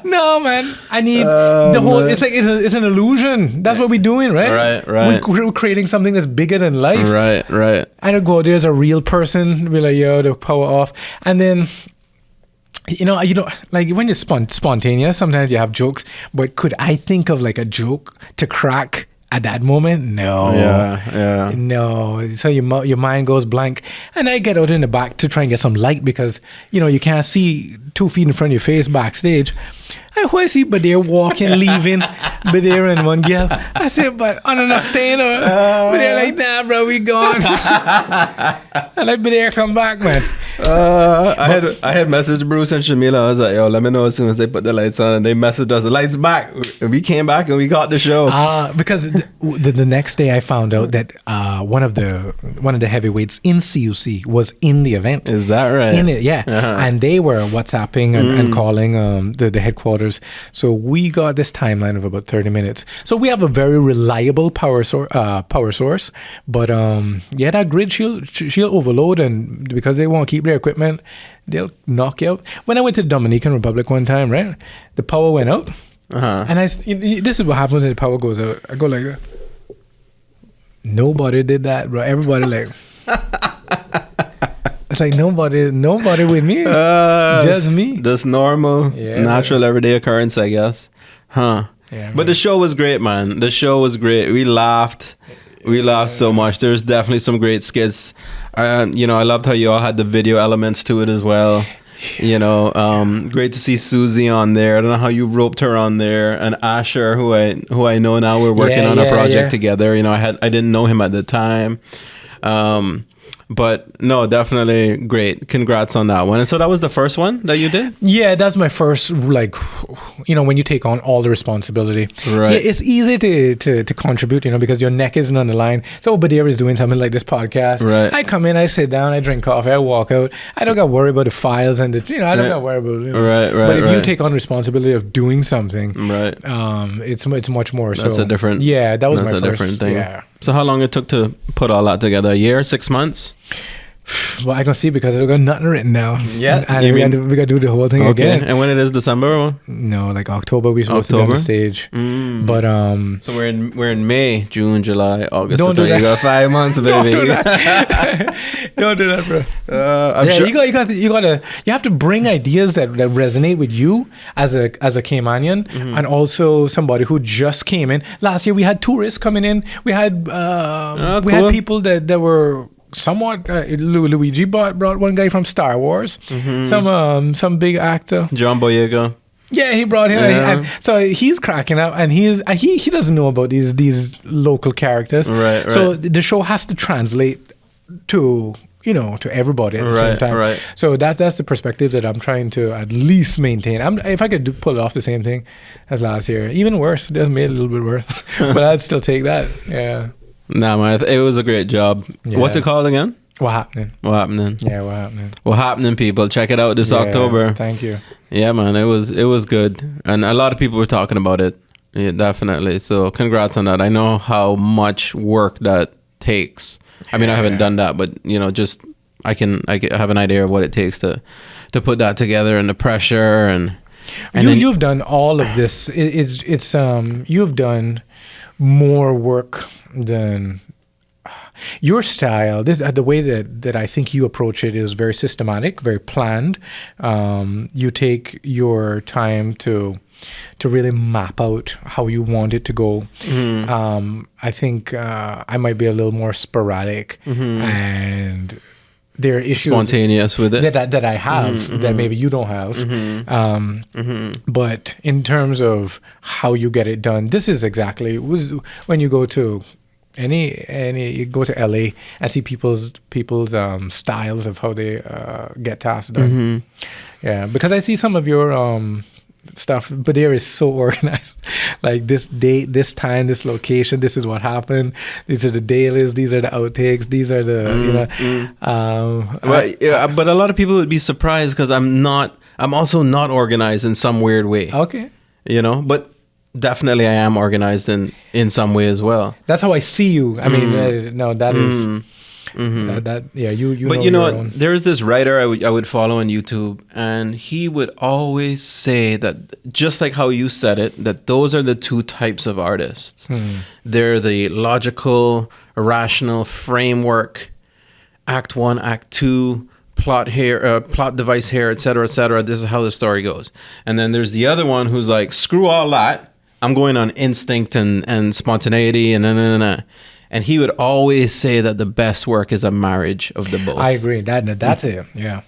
No, man. I need the whole. Man. It's like it's an illusion. That's what we're doing, right? Right. We're creating something that's bigger than life. Right. I don't go there as a real person. Be like, yo, the power off, and then. You know, like when you're spontaneous, sometimes you have jokes, but could I think of like a joke to crack at that moment? No. Yeah. No. So your mind goes blank. And I get out in the back to try and get some light because, you know, you can't see 2 feet in front of your face backstage. And who I see Badir walking, leaving, Badir and one girl. I said, but I don't understand. Badir like, nah, bro, we gone. And like, Badir, come back, man. I had messaged Bruce and Shamila. I was like, yo, let me know as soon as they put the lights on. And they messaged us, the lights back. And we came back and we got the show. Because the next day I found out that one of the heavyweights in CUC was in the event. Is that right? In it, yeah. Uh-huh. And they were WhatsApping and calling the headquarters. So we got this timeline of about 30 minutes. So we have a very reliable power source. But yeah, that grid she'll overload, and because they won't keep their equipment, they'll knock you out. When I went to the Dominican Republic one time, right, the power went out. Uh-huh. And this is what happens when the power goes out. I go like that. Nobody did that, bro. Everybody like. It's like nobody with me. Just me. Just normal, natural, everyday occurrence, I guess. Huh. Yeah, but the show was great, man. The show was great. We laughed. We laughed so much. There's definitely some great skits. You know, I loved how you all had the video elements to it as well. You know, great to see Susie on there. I don't know how you roped her on there, and Asher, who I know now. We're working on a project together. You know, I didn't know him at the time. But no, definitely great. Congrats on that one. And so that was the first one that you did? Yeah, that's my first, like, you know, when you take on all the responsibility. Right. Yeah, it's easy to contribute, you know, because your neck isn't on the line. So Badir is doing something like this podcast. Right. I come in, I sit down, I drink coffee, I walk out. I don't got to worry about the files and I don't got to worry about it. Right. But if you take on responsibility of doing something, right, it's much more. That's a different. Yeah, that was my first different thing. Yeah. So how long it took to put all that together? A year, 6 months? Well, I can see because I've got nothing written down. Yeah, and we got to do the whole thing again. And when it is December? No, like October. We're supposed to be on the stage. But so we're in May, June, July, August. Don't do that. You got 5 months, baby. Don't do that. Don't do that, bro. I'm sure. You have to bring ideas that resonate with you as a Caymanian, and also somebody who just came in. Last year we had tourists coming in. We had had people that were somewhat. Luigi brought one guy from Star Wars, some big actor, John Boyega. Yeah, he brought him. And so he's cracking up, and he doesn't know about these local characters. Right. So the show has to translate to everybody at the same time. Right. So that's the perspective that I'm trying to at least maintain. If I could pull it off the same thing as last year, even worse, just made it a little bit worse, but I'd still take that. Yeah. Nah, man, it was a great job. Yeah. What's it called again? Wha Happening. Wha Happening. Yeah, Wha Happening. Wha Happening, people. Check it out this October. Thank you. Yeah, man, it was good, and a lot of people were talking about it. Yeah, definitely. So congrats on that. I know how much work that takes. I mean, I haven't done that, but just I have an idea of what it takes to put that together, and the pressure and you've done all of this. It's you've done more work than your style. The way that I think you approach it is very systematic, very planned. You take your time to really map out how you want it to go. I think I might be a little more sporadic, and there are issues spontaneous with it that I have that maybe you don't have. But in terms of how you get it done, this is exactly when you go to you go to LA and see people's styles of how they get tasks done. Yeah, because I see some of your stuff, but there is so organized. Like this date, this time, this location, this is what happened. These are the dailies. These are the outtakes. These are the but a lot of people would be surprised because I'm also not organized in some weird way. Okay. But definitely I am organized in some way as well. That's how I see you. I mean, no, that is. You But know you know your what? own. There's this writer I would follow on YouTube, and he would always say that, just like how you said it, that those are the two types of artists. They're the logical, rational framework, act one, act two, plot here, plot device here, etc., etc. This is how the story goes. And then there's the other one who's like, screw all that. I'm going on instinct and spontaneity and And he would always say that the best work is a marriage of the both. I agree. That's it. Yeah.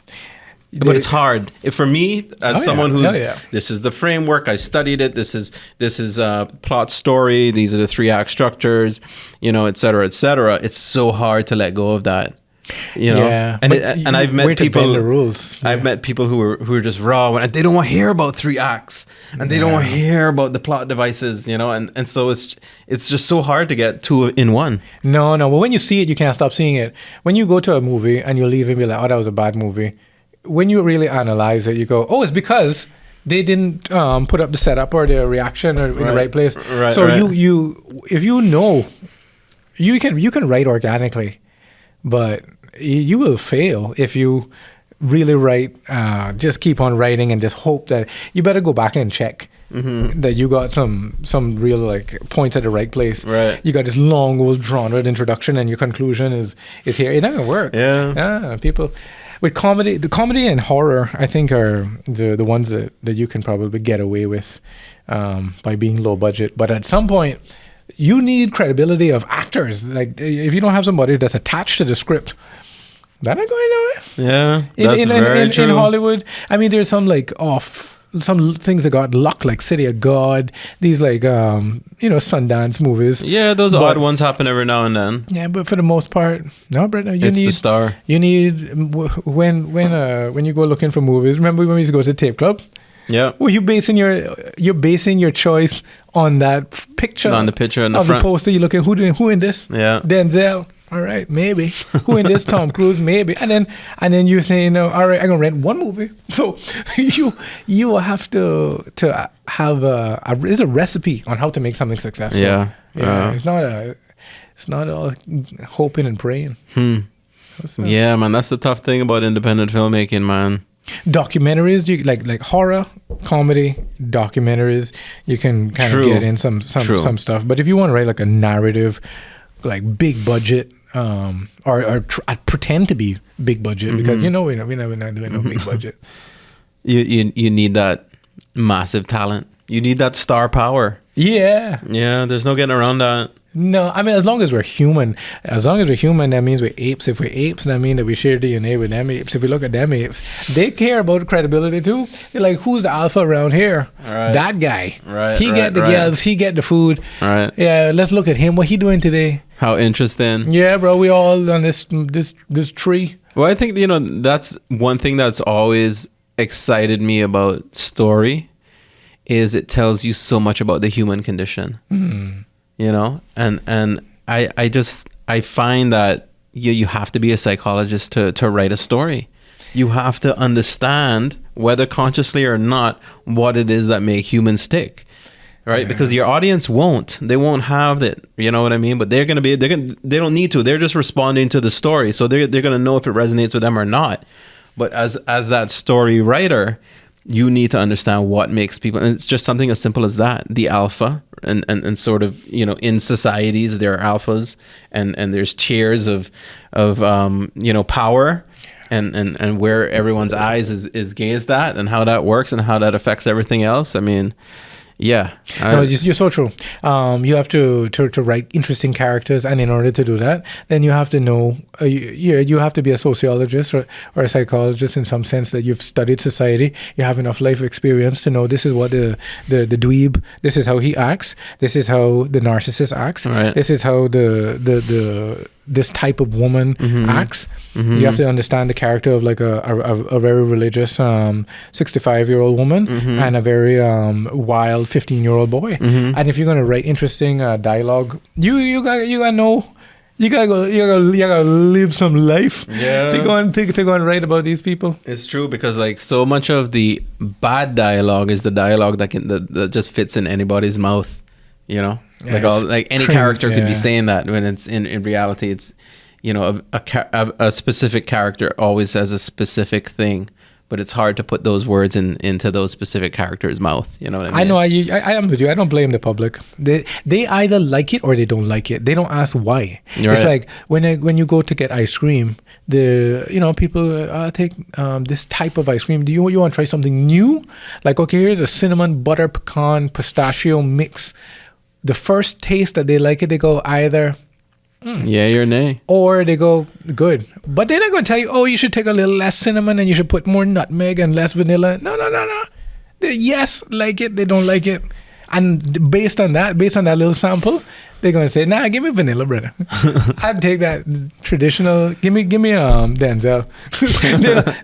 But it's hard. For me, as someone who's this is the framework, I studied it. This is a plot story. These are the 3-act structures, et cetera, et cetera. It's so hard to let go of that. And I've met people. The rules. I've met people who are just raw, and they don't want to hear about 3 acts, and they don't want to hear about the plot devices, and so it's just so hard to get 2 in 1. No, but when you see it, you can't stop seeing it. When you go to a movie and you leave and be like, oh, that was a bad movie. When you really analyze it, you go, oh, it's because they didn't put up the setup or the reaction or in the right place. Right, so you if you know, you can write organically, but you will fail if you really write, just keep on writing and just hope that you better go back and check that you got some real like points at the right place. Right. You got this long, well drawn out introduction and your conclusion is here. It's not gonna work. Yeah. People with the comedy and horror, I think are the ones that you can probably get away with by being low budget. But at some point, you need credibility of actors. Like if you don't have somebody that's attached to the script, that ain't going nowhere. Yeah, that's very true. In Hollywood, I mean, there's some like some things that got luck, like City of God. These like Sundance movies. Yeah, those odd ones happen every now and then. Yeah, but for the most part, no, Brett. It's the star. You need when you go looking for movies. Remember when we used to go to the tape club? Yeah. Well, you're basing your choice on that picture. On the picture in the of front. The poster. You're looking who in this? Yeah. Denzel. All right, maybe. Who in this? Tom Cruise, maybe. And then you say, all right, I'm gonna rent one movie. So you will have to have there's a recipe on how to make something successful. Yeah. It's not all hoping and praying. Yeah, man, that's the tough thing about independent filmmaking, man. Documentaries, you like horror, comedy, documentaries. You can kind of get in some stuff. But if you want to write like a narrative, like big budget, or pretend to be big budget, because we're not doing no big budget. You need that massive talent. You need that star power. Yeah. Yeah, there's no getting around that. No, I mean, as long as we're human, that means we're apes. If we're apes, that means that we share DNA with them apes. If we look at them apes, they care about credibility too. They're like, who's the alpha around here? Right. That guy. Right. He get the girls. He get the food. Right. Yeah, let's look at him. What he doing today? How interesting. Yeah, bro. We all on this tree. Well, I think, that's one thing that's always excited me about story is it tells you so much about the human condition. And I find that you have to be a psychologist to write a story. You have to understand, whether consciously or not, what it is that make humans tick, right? Yeah. Because your audience they won't have that, you know what I mean? But they don't need to. They're just responding to the story, so they're gonna know if it resonates with them or not. But as that story writer, you need to understand what makes people, and it's just something as simple as that. The alpha, and sort of, in societies there are alphas, and there's tiers of power, and where everyone's eyes is gazed at, and how that works and how that affects everything else. I mean, yeah. No, you're so true. You have to write interesting characters, and in order to do that, then you have to know, you have to be a sociologist or a psychologist in some sense, that you've studied society. You have enough life experience to know this is what the dweeb, this is how he acts, this is how the narcissist acts, right. This is how this type of woman acts. You have to understand the character of like a very religious 65-year-old woman and a very wild 15-year-old boy. And if you're gonna write interesting dialogue, you gotta know. You gotta live some life. Yeah. To go and write about these people. It's true, because like so much of the bad dialogue is the dialogue that just fits in anybody's mouth. Yeah, like any character could be saying that, when it's in reality, it's you know, a specific character always says a specific thing, but it's hard to put those words into those specific characters' mouth. You know what I mean? I am with you. I don't blame the public. They either like it or they don't like it. They don't ask why. You're it's right. like when you go to get ice cream, people take this type of ice cream. Do you want to try something new? Like, okay, here's a cinnamon butter pecan pistachio mix. The first taste that they like it, they go either yay or nay, or they go good. But they're not going to tell you, oh, you should take a little less cinnamon and you should put more nutmeg and less vanilla. No. They, yes, like it. They don't like it. And based on that little sample, they're going to say, nah, give me vanilla, brother. I'd take that traditional. Give me Denzel.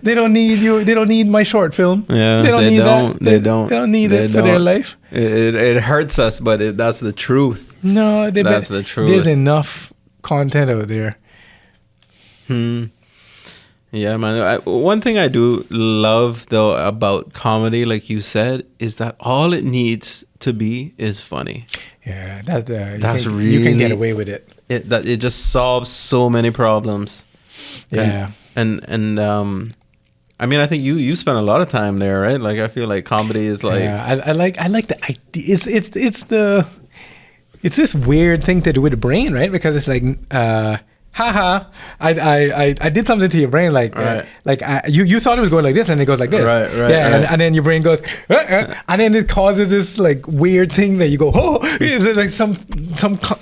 they don't need you. They don't need my short film. Yeah, they don't need that. They don't. They don't need it for their life. It hurts us, but that's the truth. No, that's the truth. There's enough content out there. Yeah, man. One thing I do love though about comedy, like you said, is that all it needs to be is funny. Yeah, you can get away with it. It just solves so many problems. Yeah, and I mean, I think you spend a lot of time there, right? Like, I feel like comedy is like. Yeah, I like the idea. It's this weird thing to do with the brain, right? Because it's like, haha, I did something to your brain, like, right. You thought it was going like this, and it goes like this, right? Yeah, right. And then your brain goes, and then it causes this like weird thing that you go, oh, is it like some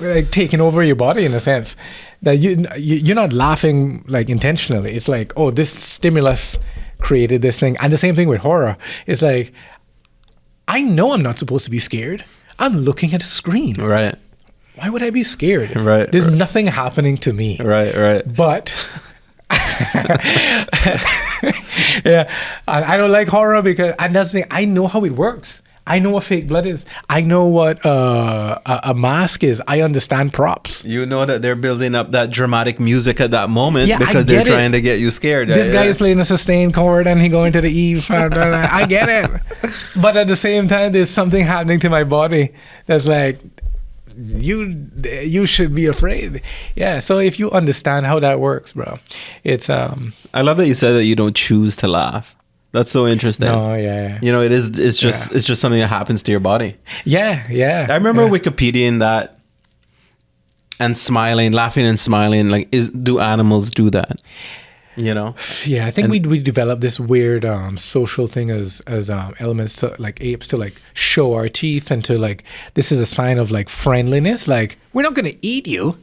like taking over your body in a sense that you're not laughing like intentionally. It's like, oh, this stimulus created this thing, and the same thing with horror. It's like, I know I'm not supposed to be scared. I'm looking at a screen. Right. Why would I be scared? Right. There's nothing happening to me. Right. But yeah, I don't like horror because, and that's the thing, I know how it works. I know what fake blood is. I know what a mask is. I understand props. You know that they're building up that dramatic music at that moment because they're trying to get you scared. This guy is playing a sustained chord and he going to the E. I get it. But at the same time, there's something happening to my body that's like, you should be afraid. Yeah. So if you understand how that works, bro, it's I love that you said that you don't choose to laugh. That's so interesting. No, yeah. You know, it's just something that happens to your body. Yeah. I remember Wikipediaing that and smiling, laughing and smiling. Like, do animals do that? You know? Yeah, I think we developed this weird social thing as elements to like apes to like show our teeth and to like, this is a sign of like friendliness. Like, we're not going to eat you.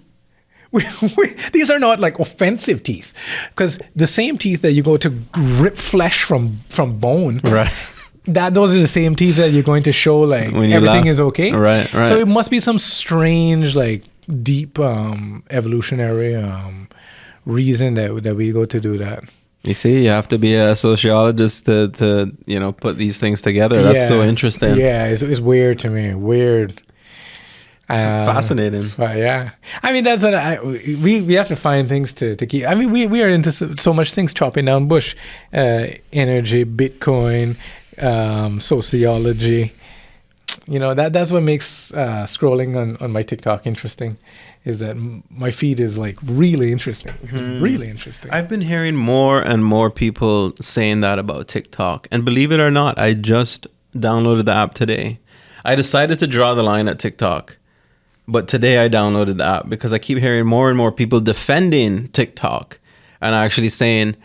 These are not like offensive teeth, because the same teeth that you go to rip flesh from bone, right? Those are the same teeth that you're going to show like everything is okay, right? So it must be some strange like deep evolutionary reason that we go to do that. You see, you have to be a sociologist to put these things together. That's so interesting. Yeah, it's weird to me. Weird. It's fascinating. But yeah, I mean, that's what we have to find things to keep. I mean, we are into so much things, chopping down bush, energy, Bitcoin, sociology. You know, that's what makes scrolling on my TikTok interesting, is that my feed is like really interesting. It's really interesting. I've been hearing more and more people saying that about TikTok, and believe it or not, I just downloaded the app today. I decided to draw the line at TikTok. But today I downloaded the app because I keep hearing more and more people defending TikTok and actually saying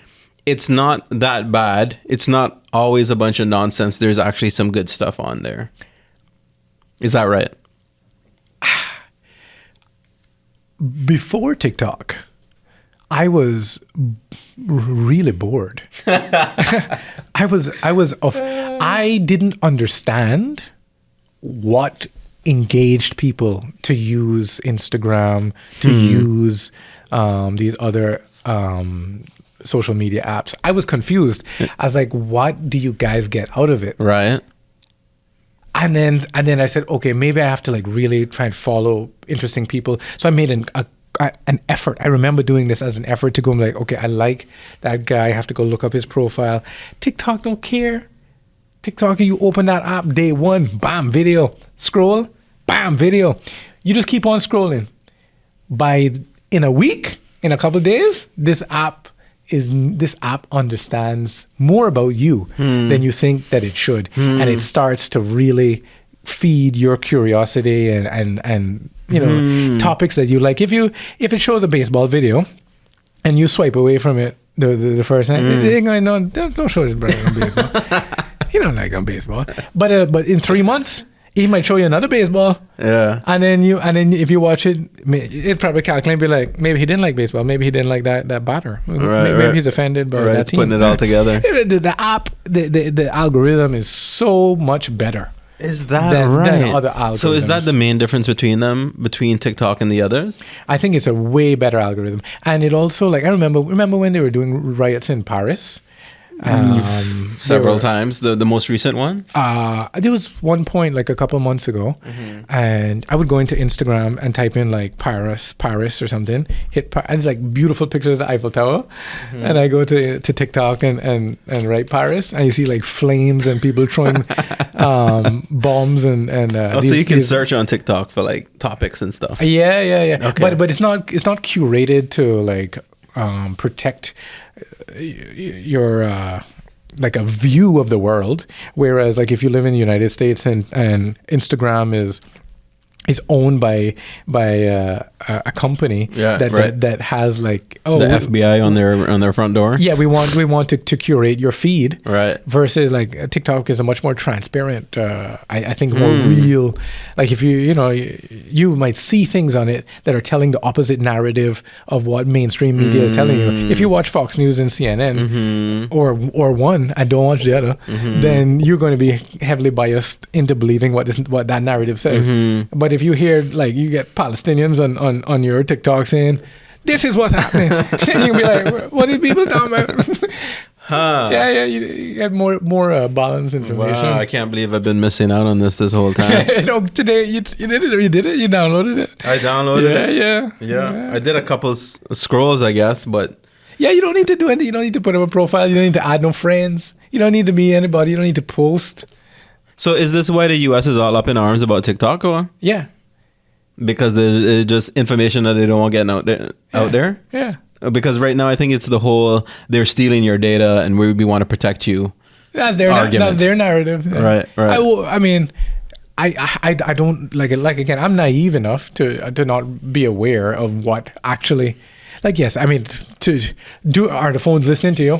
it's not that bad. It's not always a bunch of nonsense. There's actually some good stuff on there. Is that right? Before TikTok, I was really bored. I didn't understand what engaged people to use Instagram, to use these other social media apps. I was confused. I was like, what do you guys get out of it? Right. And then I said, okay, maybe I have to like really try and follow interesting people. So I made an effort. I remember doing this as an effort to go like, okay, I like that guy. I have to go look up his profile. TikTok don't care. TikTok, you open that app day one, bam, video. Scroll, bam, video. You just keep on scrolling. In a week, in a couple of days, this app understands more about you than you think that it should, and it starts to really feed your curiosity and you know topics that you like. If it shows a baseball video and you swipe away from it the first time, they're going, no, don't show this brother on baseball. He don't like on baseball. But in 3 months, he might show you another baseball. Yeah. And then if you watch it, it probably calculate, be like, maybe he didn't like baseball. Maybe he didn't like that batter. Maybe he's offended by that team. Putting it all together. The app, the algorithm is so much better. Is that than right? other algorithms. So is that the main difference between them, between TikTok and the others? I think it's a way better algorithm. And it also, like, I remember when they were doing riots in Paris. Several times. The most recent one? There was one point like a couple of months ago, and I would go into Instagram and type in like Paris or something, and it's like beautiful pictures of the Eiffel Tower, and I go to TikTok and write Paris, and you see like flames and people throwing bombs and so you can search on TikTok for like topics and stuff. Yeah. Okay. But it's not curated to like protect your like a view of the world, whereas like if you live in the United States and Instagram is owned by a company that has like the FBI on their front door. Yeah, we want to curate your feed, right? Versus like TikTok is a much more transparent. I think more real. Like if you might see things on it that are telling the opposite narrative of what mainstream media is telling you. If you watch Fox News and CNN or one and don't watch the other, then you're going to be heavily biased into believing what that narrative says. But if you hear like you get Palestinians on your TikTok saying, "This is what's happening," then you'll be like, "What are people talking about?" Yeah, you get more balanced information. Wow, I can't believe I've been missing out on this whole time. Today you did it, or you did it? You downloaded it? I downloaded it. Yeah. I did a couple scrolls, I guess, but yeah, you don't need to do anything. You don't need to put up a profile. You don't need to add no friends. You don't need to be anybody. You don't need to post. So is this why the US is all up in arms about TikTok, or? Yeah. Because there's just information that they don't want getting out there? Yeah. Because right now I think it's the whole they're stealing your data and we want to protect you. That's their narrative. Yeah. Right. I mean, I don't like it. Like again, I'm naive enough to not be aware of what actually. Like, yes, I mean, are the phones listening to you?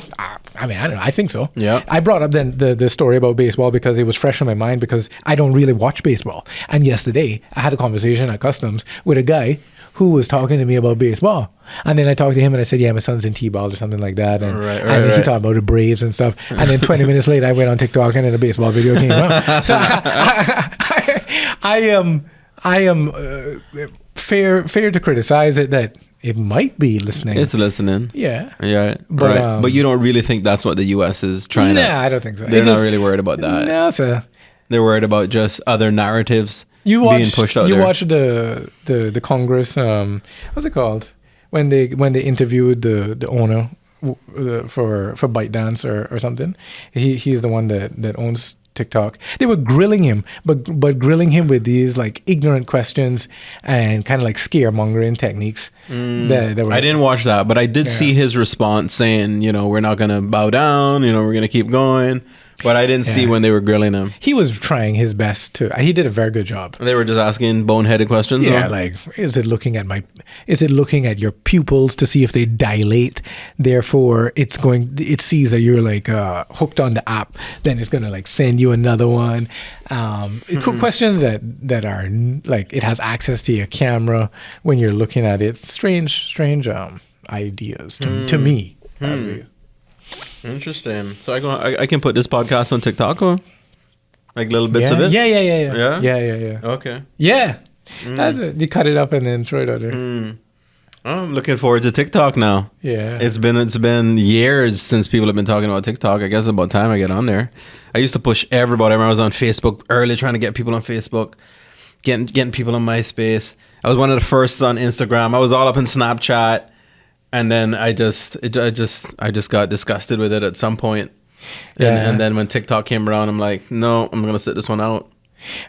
I mean, I don't know. I think so. Yeah. I brought up then the story about baseball because it was fresh in my mind because I don't really watch baseball. And yesterday, I had a conversation at Customs with a guy who was talking to me about baseball. And then I talked to him and I said, yeah, my son's in T-ball or something like that. And, he talked about the Braves and stuff. And then 20 minutes later, I went on TikTok and then a baseball video came out. So I am fair to criticize it that it might be listening. It's listening. Yeah. Yeah. But you don't really think that's what the US is trying to... Nah, I don't think so. They're not really worried about that. No, sir. They're worried about just other narratives being pushed out there. You watch the Congress, what's it called? When they interviewed the owner for ByteDance or something. He's the one that owns TikTok. They were grilling him, but grilling him with these like ignorant questions and kind of like scaremongering techniques. That were, I didn't watch that, but I did see his response saying, we're not going to bow down, we're going to keep going. But I didn't see when they were grilling him. He was trying his best to. He did a very good job. They were just asking boneheaded questions. Yeah, like is it looking at your pupils to see if they dilate? Therefore, it sees that you're like hooked on the app. Then it's gonna like send you another one. Questions that are like it has access to your camera when you're looking at it. Strange ideas to me. Interesting. So I can put this podcast on TikTok or like little bits of it? Yeah. Okay. Yeah. That's it. You cut it up and then throw it out there. I'm looking forward to TikTok now. Yeah. It's been years since people have been talking about TikTok. I guess it's about time I get on there. I used to push everybody. I remember I was on Facebook early trying to get people on Facebook, getting people on MySpace. I was one of the first on Instagram. I was all up in Snapchat. And then I just got disgusted with it at some point. And then when TikTok came around, I'm like, no, I'm going to sit this one out.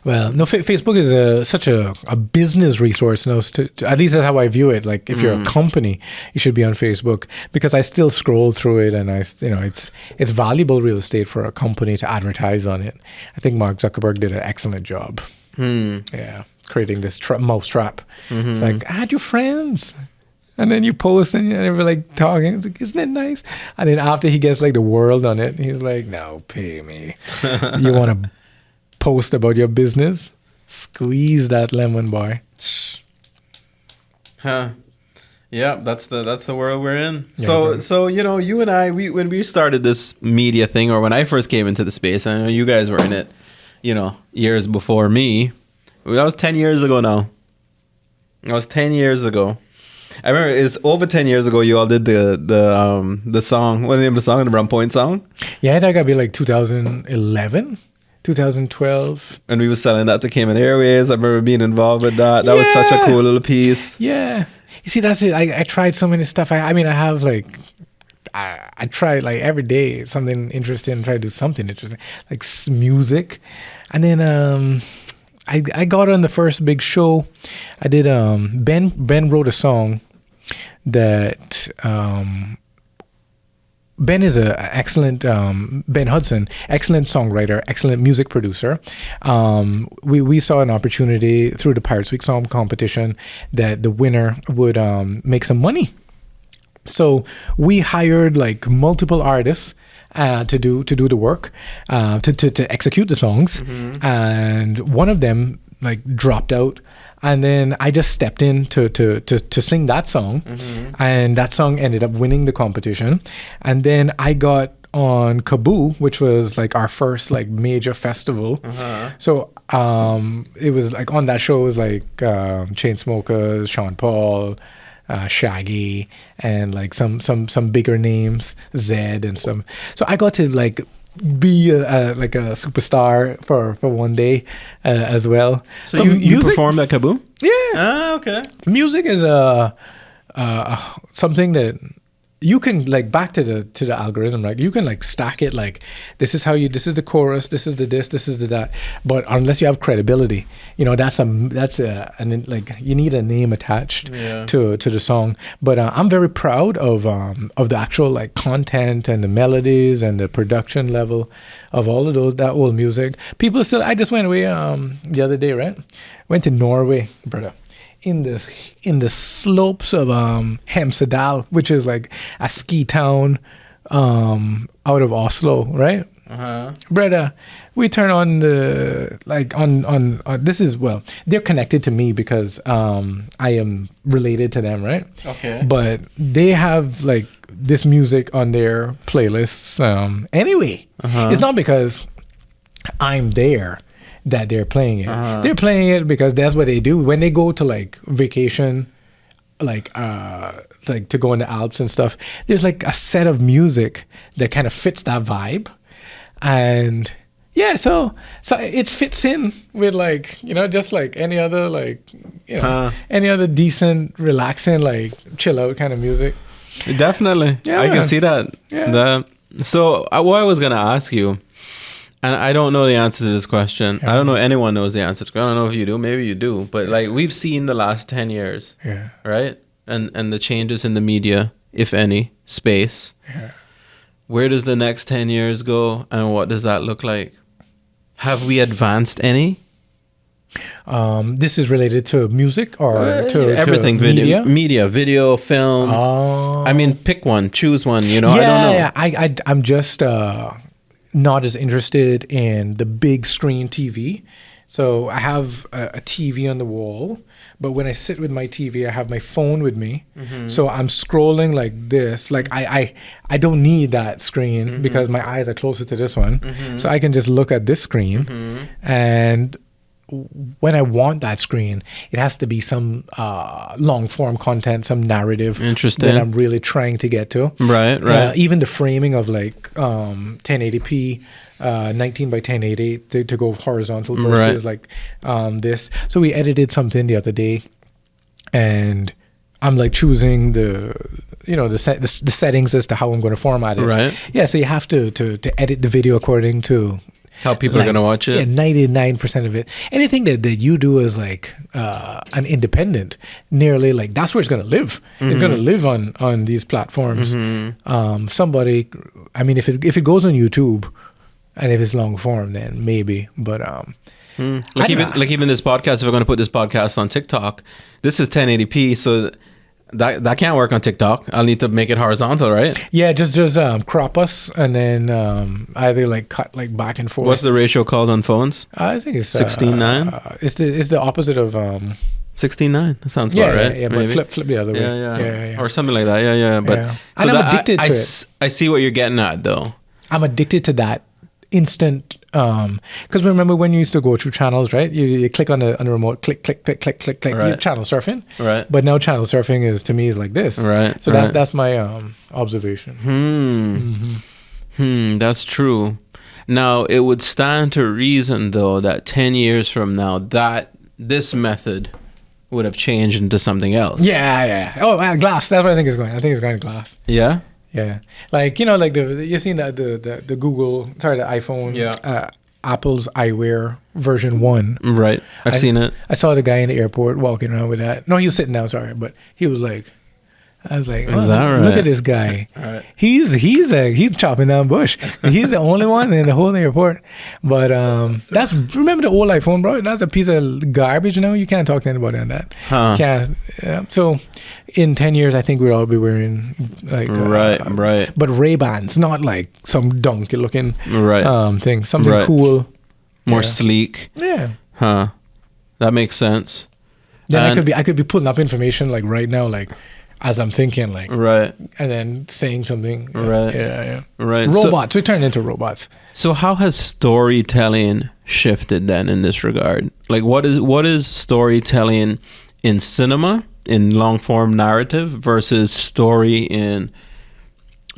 Well, no, Facebook is such a business resource. No, at least that's how I view it. Like, if you're a company, you should be on Facebook, because I still scroll through it, and it's valuable real estate for a company to advertise on it. I think Mark Zuckerberg did an excellent job. Yeah, creating this mousetrap. It's like, add your friends. And then you post, and they were like talking. It's like, isn't it nice? And then after he gets like the world on it, he's like, no, pay me. You want to post about your business? Squeeze that lemon, boy. Huh. Yeah, that's the world we're in. Yeah, So you and I, when we started this media thing, or when I first came into the space, I know you guys were in it, years before me. That was 10 years ago now. That was 10 years ago. I remember it's over 10 years ago. You all did the song. What's the name of the song? The Brown Point song. Yeah, that gotta be like 2011, 2012. And we were selling that to Cayman Airways. I remember being involved with that. That was such a cool little piece. Yeah, you see, that's it. I tried so many stuff. I have like, I try like every day something interesting. Try to do something interesting, like music, and then I got on the first big show. I did. Ben wrote a song that Ben is an excellent Ben Hudson, excellent songwriter, excellent music producer. We saw an opportunity through the Pirates Week Song Competition that the winner would make some money. So we hired like multiple artists to do the work, to execute the songs, and one of them like dropped out, and then I just stepped in to sing that song, and that song ended up winning the competition, and then I got on Kaboo, which was like our first like major festival. So it was like on that show was like Chainsmokers, Sean Paul, Shaggy, and like some bigger names, Zed and some. So I got to like be like a superstar for one day as well. So you performed at Kaboo? Yeah. Ah, okay. Music is something that you can like back to the algorithm, like you can like stack it like this is the chorus, this is the this is the that, but unless you have credibility, that's like you need a name attached to the song. But I'm very proud of the actual like content and the melodies and the production level of all of that old music. People still. I just went away the other day, right? Went to Norway, brother. In the slopes of Hemsedal, which is like a ski town out of Oslo, right? Brother, we turn on the like on this is, well, they're connected to me because I am related to them, right? Okay. But they have like this music on their playlists anyway. It's not because I'm there that they're playing it. They're playing it because that's what they do when they go to like vacation, like to go in the Alps and stuff. There's like a set of music that kind of fits that vibe, and yeah, so it fits in with like just like any other like any other decent, relaxing, like chill out kind of music. Definitely, yeah, I can see that. Yeah. So what I was gonna ask you. And I don't know the answer to this question. I don't know anyone knows the answer to it. I don't know if you do. Maybe you do. But like we've seen the last 10 years, right? And the changes in the media, if any, space. Yeah. Where does the next 10 years go? And what does that look like? Have we advanced any? This is related to music or to everything, to media, video, film. I mean, pick one, choose one. I don't know. Yeah, I'm just not as interested in the big screen TV. So I have a TV on the wall, but when I sit with my TV, I have my phone with me. So I'm scrolling like this. Like I don't need that screen because my eyes are closer to this one. So I can just look at this screen. And when I want that screen, it has to be some long form content, some narrative that I'm really trying to get to. Right. Even the framing of like 1080p, 19 by 1080 to go horizontal versus like this. So we edited something the other day, and I'm like choosing the settings as to how I'm going to format it. Right. Yeah. So you have to edit the video according to. How people are going to watch it? Yeah, 99% of it. Anything that you do as like an independent, nearly like that's where it's going to live. It's going to live on these platforms. Somebody, I mean, if it goes on YouTube and if it's long form, then maybe. But like even this podcast, if we're going to put this podcast on TikTok, this is 1080p, so that can't work on TikTok. I'll need to make it horizontal, right? Yeah, just crop us and then either like cut like back and forth. What's the ratio called on phones? I think it's 16:9. It's the opposite of 16:9. That sounds yeah, about right. Yeah, maybe. but flip the other way. Yeah, or something like that. Yeah. But yeah. So and I'm addicted to it. I see what you're getting at, though. I'm addicted to that instant. Because remember when you used to go through channels, right? You click on the remote, click. Right. You're channel surfing, right? But now channel surfing is to me is like this, right? So that's my observation. That's true. Now it would stand to reason, though, that 10 years from now, that this method would have changed into something else. Yeah. Oh, glass. That's what I think is going. I think it's going to glass. Yeah. Yeah, like like you've seen the Google, the iPhone, Apple's eyewear version 1. Right, I've seen it. I saw the guy in the airport walking around with that. No, he was sitting down. Sorry, but he was like, I was like, is that right? Look at this guy. Right. He's chopping down bush. He's the only one in the whole airport. But remember the old iPhone, bro? That's a piece of garbage. You can't talk to anybody on that. Can't. So in 10 years, I think we'll all be wearing like right. But Ray-Bans, not like some donkey looking thing. Something cool, more sleek. Yeah. That makes sense. Then I could be pulling up information like right now, like as I'm thinking, like right, and then saying something. Right. Yeah. Right. Robots. We turn into robots. So how has storytelling shifted then in this regard? Like what is storytelling in cinema, in long form narrative, versus story in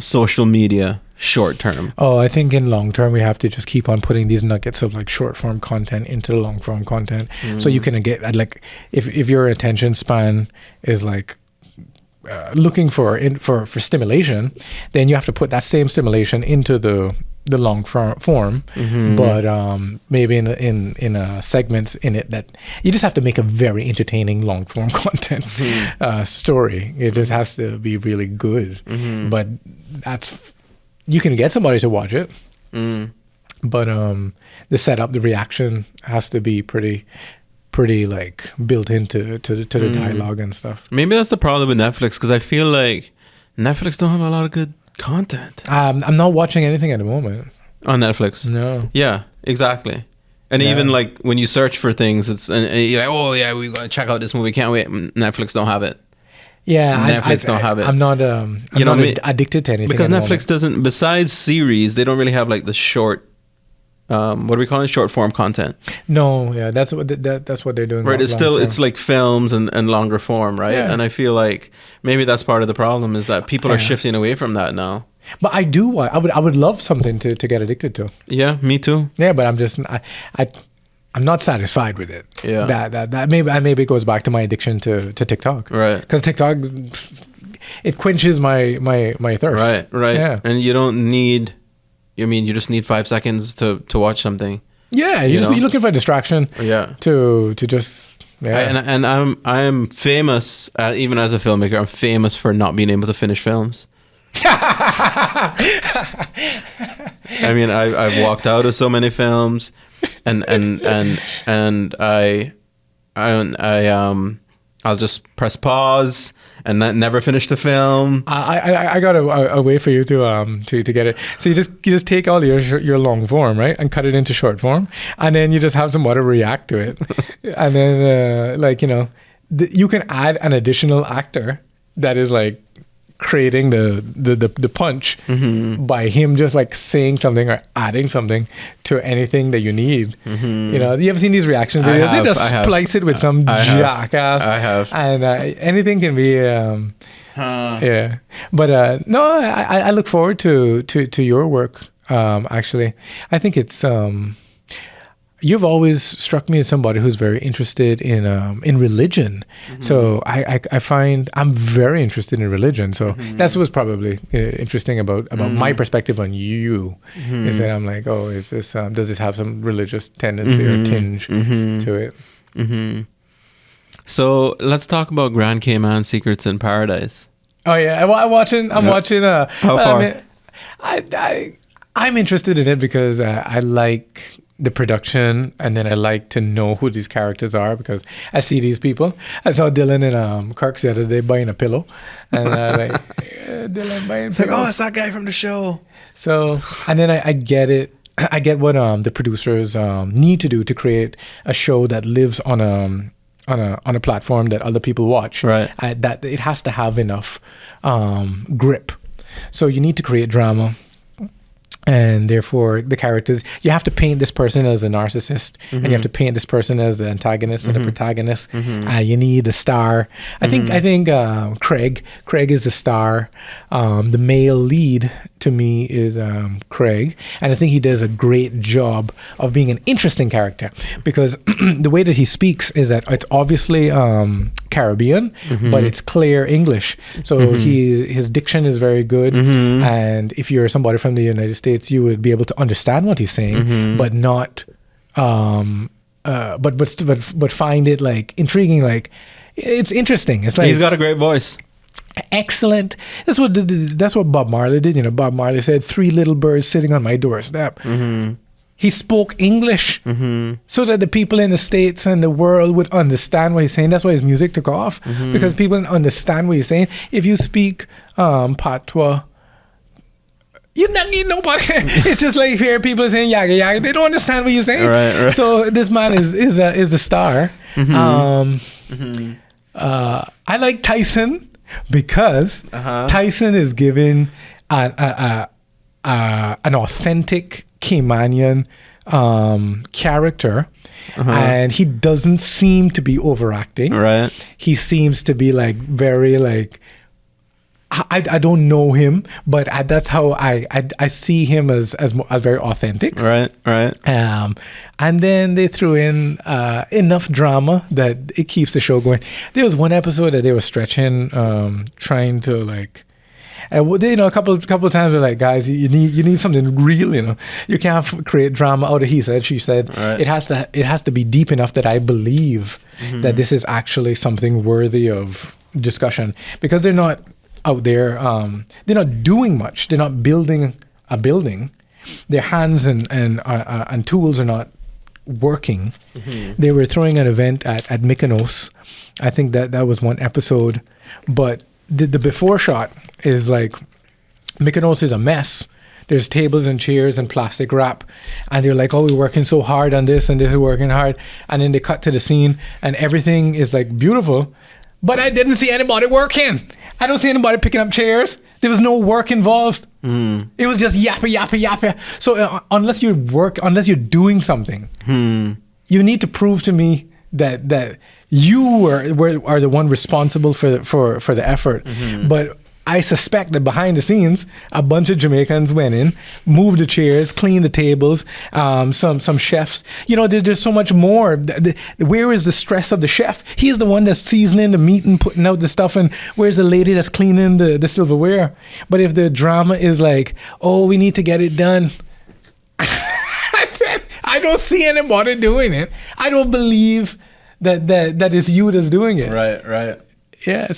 social media short term? Oh, I think in long term we have to just keep on putting these nuggets of like short form content into the long form content, so you can get like if your attention span is like looking for stimulation, then you have to put that same stimulation into the long form, but maybe in segments in it that you just have to make a very entertaining long form content story. It just has to be really good, but you can get somebody to watch it, but the setup, the reaction has to be pretty like built into the dialogue and stuff. Maybe that's the problem with Netflix, because I feel like Netflix don't have a lot of good content. I'm not watching anything at the moment on Netflix. No. Yeah, exactly. And even like when you search for things, and you're like, oh yeah, we gotta check out this movie. Can't wait. Netflix don't have it. Yeah, Netflix don't have it. I'm not addicted to anything because Netflix doesn't. Besides series, they don't really have like the short. What do we call it? Short form content. No, yeah, that's what they're doing. Right, it's like films and longer form, right? Yeah. And I feel like maybe that's part of the problem, is that people are shifting away from that now. But I would love something to get addicted to. Yeah, me too. Yeah, but I'm not satisfied with it. Yeah, that maybe it goes back to my addiction to TikTok. Right, because TikTok, it quenches my thirst. Right. Yeah, and you don't need. You just need 5 seconds to watch something. Yeah, you're looking for a distraction. Yeah. To just. Yeah. And I'm famous, even as a filmmaker, I'm famous for not being able to finish films. I mean, I've walked out of so many films, and I'll just press pause and never finish the film. I got a way for you to get it. So you just take all your long form, right, and cut it into short form, and then you just have somebody react to it, and then you can add an additional actor that is like creating the punch by him just like saying something or adding something to anything that you need. You ever seen these reaction videos? They just splice it with some jackass. I have. And anything can be yeah. But no, I look forward to your work. Actually, I think it's you've always struck me as somebody who's very interested in religion. So I find I'm very interested in religion. So that's what's probably interesting about my perspective on you, is that I'm like, oh, is this does this have some religious tendency or tinge to it? So let's talk about Grand Cayman Secrets in Paradise. Oh yeah, I'm watching. How far? I'm interested in it because I like the production, and then I like to know who these characters are because I see these people. I saw Dylan and Kirk the other day buying a pillow, and Dylan buying. It's like, oh, it's that guy from the show. So, and then I get it. I get what the producers need to do to create a show that lives on a platform that other people watch. Right. That it has to have enough grip. So you need to create drama. And therefore, the characters, you have to paint this person as a narcissist, and you have to paint this person as the antagonist and the protagonist. You need a star. I think Craig is the star. The male lead to me is Craig, and I think he does a great job of being an interesting character because the way that he speaks is that it's obviously Caribbean, but it's clear English. So his diction is very good, and if you're somebody from the United States, you would be able to understand what he's saying, but not, but find it like intriguing. Like it's interesting. It's like he's got a great voice. Excellent. That's what Bob Marley did. You know, Bob Marley said, 3 little birds sitting on my doorstep. He spoke English so that the people in the States and the world would understand what he's saying. That's why his music took off, because people didn't understand what he's saying. If you speak patois, you don't get nobody. It's just like hear people saying yaga yaga. They don't understand what you're saying. Right. So this man is the star. I like Tyson because Tyson is given an authentic Caymanian character, and he doesn't seem to be overacting. Right. He seems to be like very like. I don't know him, but that's how I see him as very authentic. Right. And then they threw in enough drama that it keeps the show going. There was one episode that they were stretching, trying to like, a couple of times they're like, guys, you need something real. You know, you can't create drama out of he said, she said. Right. It has to be deep enough that I believe that this is actually something worthy of discussion, because they're not out there, they're not doing much. They're not building a building. Their hands and tools are not working. They were throwing an event at Mykonos. I think that was one episode. But the before shot is like, Mykonos is a mess. There's tables and chairs and plastic wrap. And they're like, oh, we're working so hard on this and this is working hard. And then they cut to the scene and everything is like beautiful. But I didn't see anybody working. I don't see anybody picking up chairs. There was no work involved. It was just yappa. So unless you're doing something, you need to prove to me that you are the one responsible for the effort. But I suspect that behind the scenes, a bunch of Jamaicans went in, moved the chairs, cleaned the tables, some chefs. You know, there's so much more. Where is the stress of the chef? He's the one that's seasoning the meat and putting out the stuff, and where's the lady that's cleaning the silverware? But if the drama is like, oh, we need to get it done, I don't see anybody doing it. I don't believe that it's you that's doing it. Right. Yeah,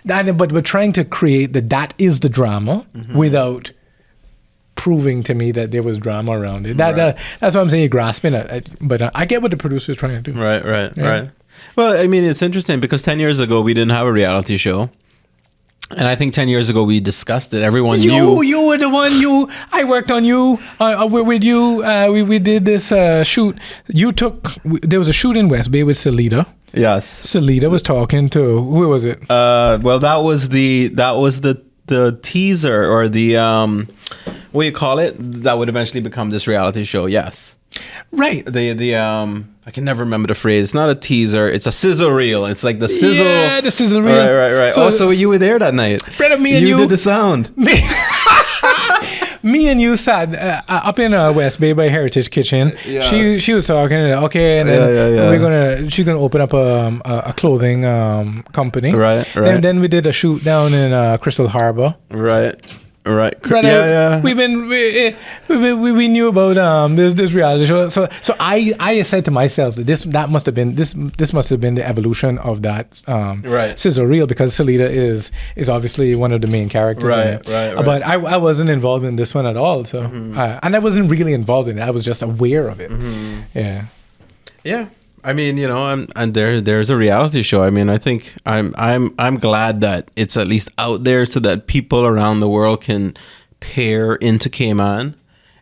but we're trying to create that is the drama without proving to me that there was drama around it. That's what I'm saying, you're grasping it. But I get what the producer is trying to do. Right. Well, I mean, it's interesting because 10 years ago, we didn't have a reality show. And I think 10 years ago, we discussed it. Everyone knew. You were the one. I worked on you. With you. We did this shoot. There was a shoot in West Bay with Salida. Yes. Salida was talking to, who was it? Well, that was the teaser, or the what do you call it? That would eventually become this reality show. Yes. Right. I can never remember the phrase. It's not a teaser. It's a sizzle reel. It's like the sizzle. Yeah, the sizzle reel. Right. So you were there that night. Brother, me and you did the sound. me and you sat up in West Bay by Heritage Kitchen. Yeah. She was talking, okay, and then she's gonna open up a clothing company. Right. Then we did a shoot down in Crystal Harbor. Right. But we knew about this reality show. So I said to myself that this must have been the evolution of that sizzle reel, because Salida is obviously one of the main characters. Right. But I wasn't involved in this one at all. So and I wasn't really involved in it. I was just aware of it. Yeah. Yeah. I mean, and there's a reality show. I mean, I think I'm glad that it's at least out there so that people around the world can peer into Cayman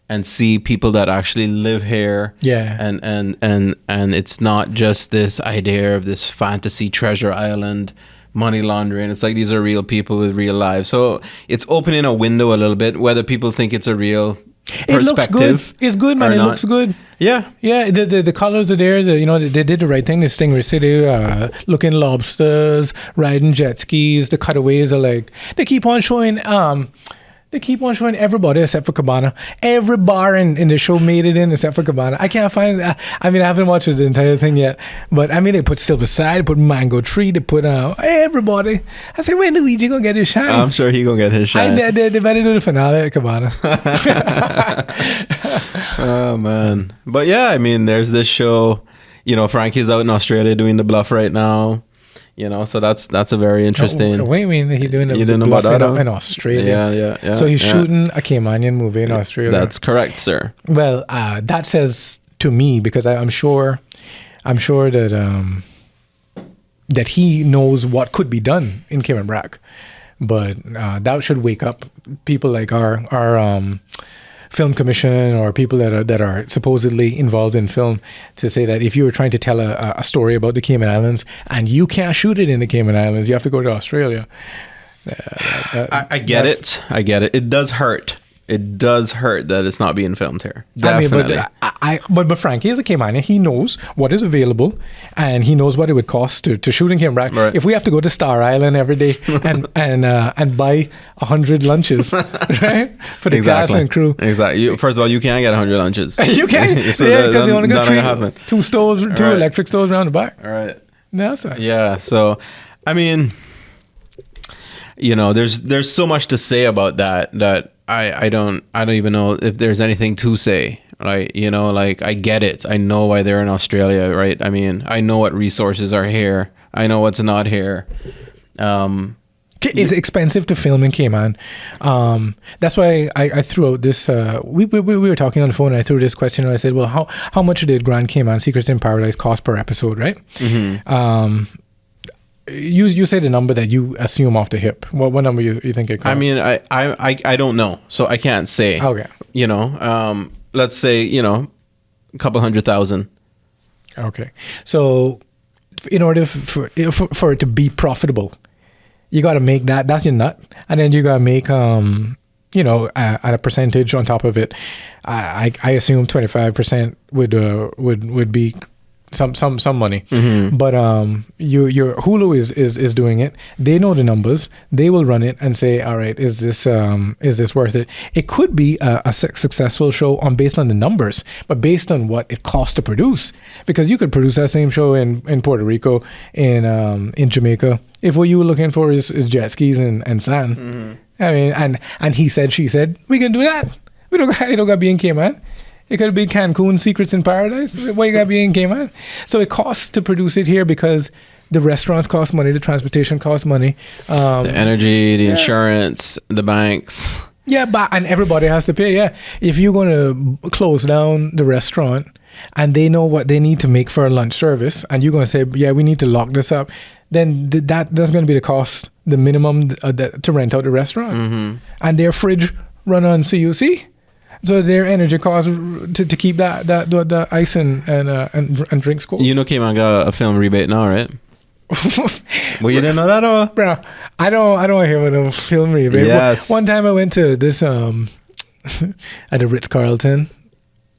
and see people that actually live here. Yeah. And it's not just this idea of this fantasy treasure island, money laundering. It's like these are real people with real lives. So it's opening a window a little bit, whether people think it's a real it looks good. It's good, man. It looks good. Yeah. The colors are there. They did the right thing. The Stingray City, looking lobsters, riding jet skis. The cutaways are like they keep on showing. They keep on showing everybody except for Cabana. Every bar in the show made it in except for Cabana. I can't find. I mean, I haven't watched the entire thing yet, but I mean, they put Silverside, they put Mango Tree, they put everybody. I said, when Luigi gonna get his shine? I'm sure he gonna get his shine. They better do the finale at Cabana. Oh man, but yeah, I mean, there's this show. Frankie's out in Australia doing the Bluff right now. So that's a very interesting. Wait, he's doing the Bluff in Australia. Yeah. So he's shooting a Caymanian movie in Australia. That's correct, sir. Well, that says to me, because I'm sure that that he knows what could be done in Cayman Brac, but that should wake up people like our film commission or people that are supposedly involved in film to say that if you were trying to tell a story about the Cayman Islands and you can't shoot it in the Cayman Islands, you have to go to Australia. I get it. It does hurt. It does hurt that it's not being filmed here. Definitely. But Frankie is a Caymanian. He knows what is available, and he knows what it would cost to shoot in Cayman Brac. Right. If we have to go to Star Island every day and buy 100 lunches, right, for the cast and crew. Exactly. First of all, you can't get 100 lunches. You can't. So because they only got two stoves, two electric stoves around the back. All right. That's right. Yeah. So, I mean, there's so much to say about that I don't even know if there's anything to say, right? Like I get it. I know why they're in Australia, right? I mean, I know what resources are here. I know what's not here. It's expensive to film in Cayman. That's why I threw out this. We were talking on the phone, and I threw this question, and I said, well, how much did Grand Cayman Secrets in Paradise cost per episode, right? Mm-hmm. You say the number that you assume off the hip. What number you think it costs? I mean, I don't know, so I can't say. Okay. Let's say a couple 100,000. Okay. So, in order for it to be profitable, you got to make that's your nut, and then you got to make at a percentage on top of it. I assume 25% would be some money, mm-hmm. But your Hulu is doing it. They know the numbers. They will run it and say, all right, is this worth it? It could be a successful show based on the numbers, but based on what it costs to produce, because you could produce that same show in Puerto Rico, in Jamaica, if what you were looking for is jet skis and sand. Mm-hmm. I mean, and he said, she said, we can do that. It don't got to be in Cayman. It could be Cancun Secrets in Paradise. Why you got to be in Cayman? So it costs to produce it here because the restaurants cost money, the transportation costs money. The energy, the insurance, the banks. Yeah, and everybody has to pay, yeah. If you're going to close down the restaurant and they know what they need to make for a lunch service, and you're going to say, yeah, we need to lock this up, then that's going to be the cost, the minimum to rent out the restaurant. Mm-hmm. And their fridge run on CUC. So their energy costs to keep the ice and drinks cold. Cayman got a film rebate now, right? Well, you didn't know that, or? Bro, I don't hear about a film rebate. Yes. One time I went to this at the Ritz-Carlton,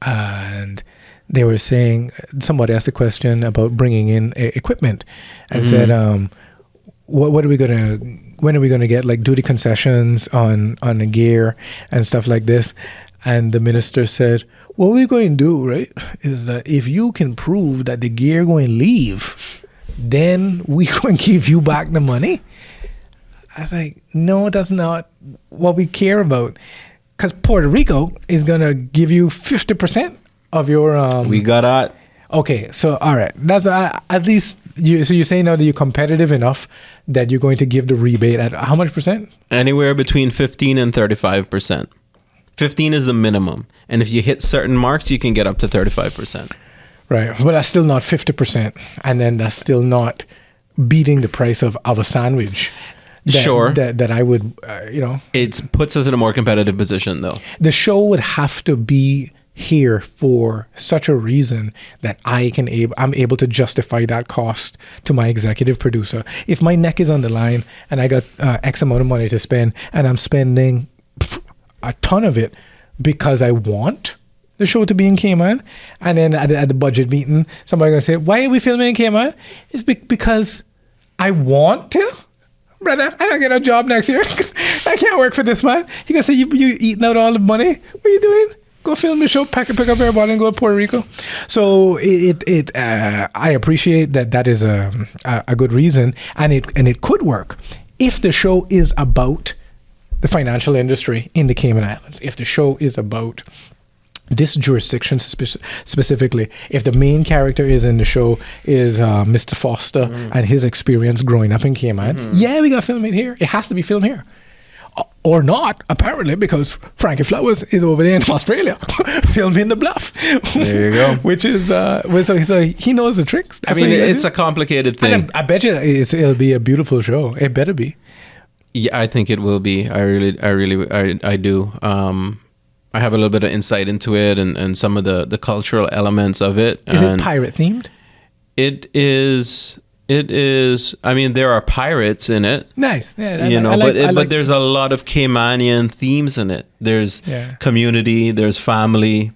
and they were saying, somebody asked a question about bringing in equipment and said, what are we gonna, when are we gonna get like duty concessions on the gear and stuff like this? And the minister said, what we're going to do, right, is that if you can prove that the gear going to leave, then we going to give you back the money. I was like, no, that's not what we care about. Because Puerto Rico is going to give you 50% of your... we got that. Okay, so all right. That's at least... So you're saying now that you're competitive enough that you're going to give the rebate at how much percent? Anywhere between 15 and 35%. 15 is the minimum. And if you hit certain marks, you can get up to 35%. Right. But that's still not 50%. And then that's still not beating the price of a sandwich. Sure. That I would, It puts us in a more competitive position, though. The show would have to be here for such a reason that I'm able to justify that cost to my executive producer. If my neck is on the line and I got X amount of money to spend and I'm spending a ton of it because I want the show to be in Cayman, and then at the budget meeting, somebody gonna say, why are we filming in Cayman? It's because I want to. Brother, I don't get a job next year. I can't work for this man. He gonna say, you eating out all the money. What are you doing? Go film the show, pick up everybody and go to Puerto Rico. So I appreciate that is a good reason, and it could work if the show is about the financial industry in the Cayman Islands. If the show is about this jurisdiction specifically, if the main character is in the show is Mr. Foster and his experience growing up in Cayman, yeah, we got to film it here. It has to be filmed here. Or not, apparently, because Frankie Flowers is over there in Australia filming the Bluff. There you go. Which is, so he knows the tricks. That's it's a complicated thing. And I bet you it'll be a beautiful show. It better be. Yeah, I think it will be. I do. I have a little bit of insight into it and some of the cultural elements of it. Is it pirate themed? It is. I mean, there are pirates in it. Nice. Yeah, but there's a lot of Caymanian themes in it. There's community, there's family,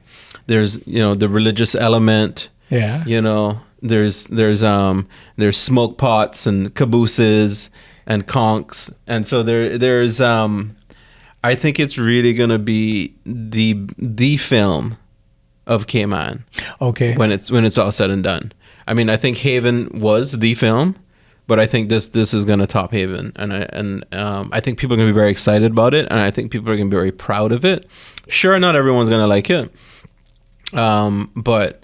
there's the religious element. Yeah. There's smoke pots and cabooses and conchs, and so there's I think it's really gonna be the film of Cayman. Okay. When it's all said and done. I mean, I think Haven was the film, but I think this is gonna top Haven, and I think people are gonna be very excited about it, and I think people are gonna be very proud of it. Sure, not everyone's gonna like it, but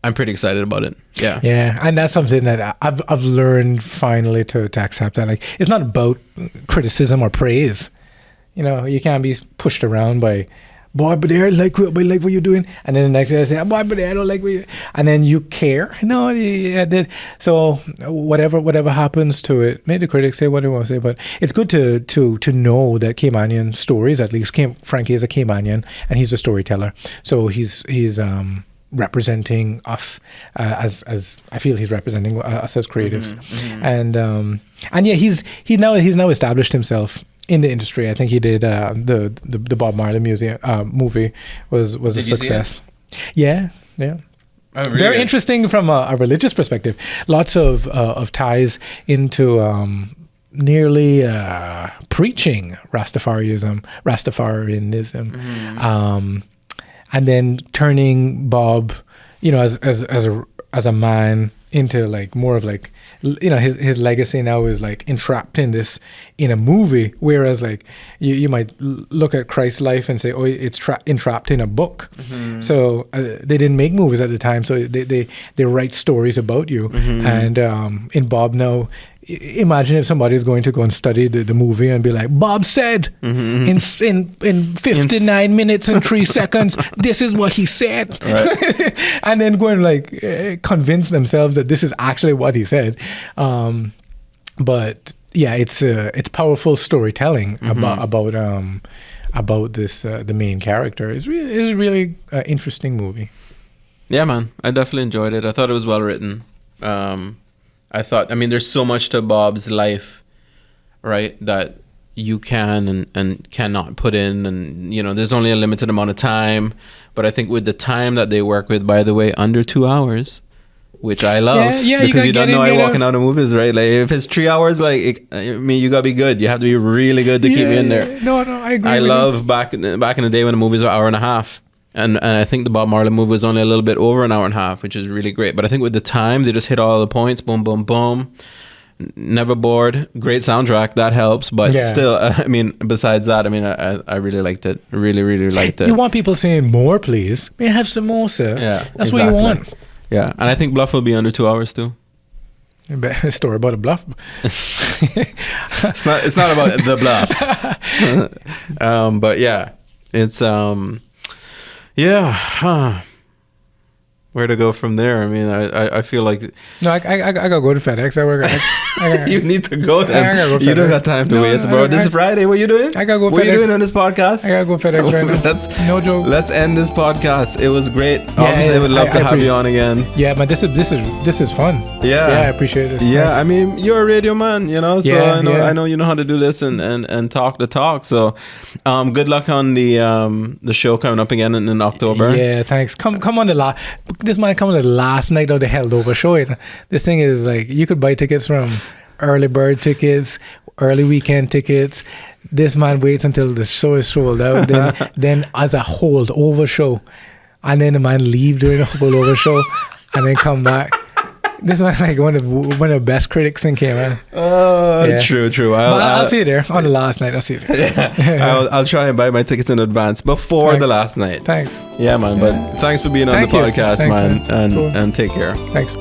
I'm pretty excited about it. Yeah. Yeah, and that's something that I've learned finally to accept that. Like, it's not about criticism or praise. You can't be pushed around by, boy, but I like what you're doing, and then the next day I say, boy, but I don't like what you, and then you care. No, so whatever happens to it, may the critics say what they want to say, but it's good to know that Caymanian stories, at least Frankie is a Caymanian and he's a storyteller, so he's representing us as I feel he's representing us as creatives, and yeah, he's now established himself in the industry. I think he did the Bob Marley movie was a success. Yeah. Oh, really? Very interesting from a religious perspective. Lots of ties into nearly preaching Rastafarianism, and then turning Bob, as a man into like more of like, his legacy now is like entrapped in a movie, whereas like you might look at Christ's life and say, oh, it's entrapped in a book. So they didn't make movies at the time, so they write stories about you. And in Bob now, imagine if somebody is going to go and study the movie and be like, Bob said in 59 minutes and 3 seconds, this is what he said. Right. And then go and like convince themselves that this is actually what he said. But yeah, it's powerful storytelling about this the main character. It's really interesting movie. Yeah, man, I definitely enjoyed it. I thought it was well written. There's so much to Bob's life, right, that you can and cannot put in, and there's only a limited amount of time. But I think with the time that they work with, by the way, under 2 hours, which I love. Yeah, you because gotta you don't get know in, I get walking out of movies, right? Like if it's 3 hours, like I mean, you gotta be good. You have to be really good to keep me in there. No, I agree. I with love back in the day when the movies were hour and a half. And I think the Bob Marley movie was only a little bit over an hour and a half, which is really great. But I think with the time, they just hit all the points. Boom, boom, boom. Never bored. Great soundtrack. That helps. But still, I mean, besides that, I mean, I really liked it. Really, really liked it. You want people saying more, please? May I have samosa? Yeah. That's what you want. Yeah. And I think Bluff will be under 2 hours too. A story about a bluff. It's not about the Bluff. But yeah, it's yeah. Where to go from there? I mean, I feel like no, I gotta go to FedEx. You need to go then. I gotta go You don't got time to waste, bro. This is Friday. What are you doing? I gotta go. What FedEx. are you doing on this podcast? I gotta go FedEx right now. No joke. Let's end this podcast. It was great. Obviously, I would love to have you on again. Yeah, but this is fun. Yeah, I appreciate this. Yeah, Thanks. I mean, you're a radio man, you know. So I know you know how to do this and talk the talk. So, good luck on the show coming up again in October. Yeah, thanks. Come on this might come on the last night of the held over show. This thing is like you could buy tickets from early bird tickets, early weekend tickets. This man waits until the show is sold out, then as a holdover show, and then the man leave during the holdover show, and then come back. This man like one of the best critics in Cayman. True. I'll see you there on the last night. I'll see you there. Yeah. I'll try and buy my tickets in advance before the last night. Thanks. Yeah, man. But thanks for being on the podcast, man. And take care. Thanks.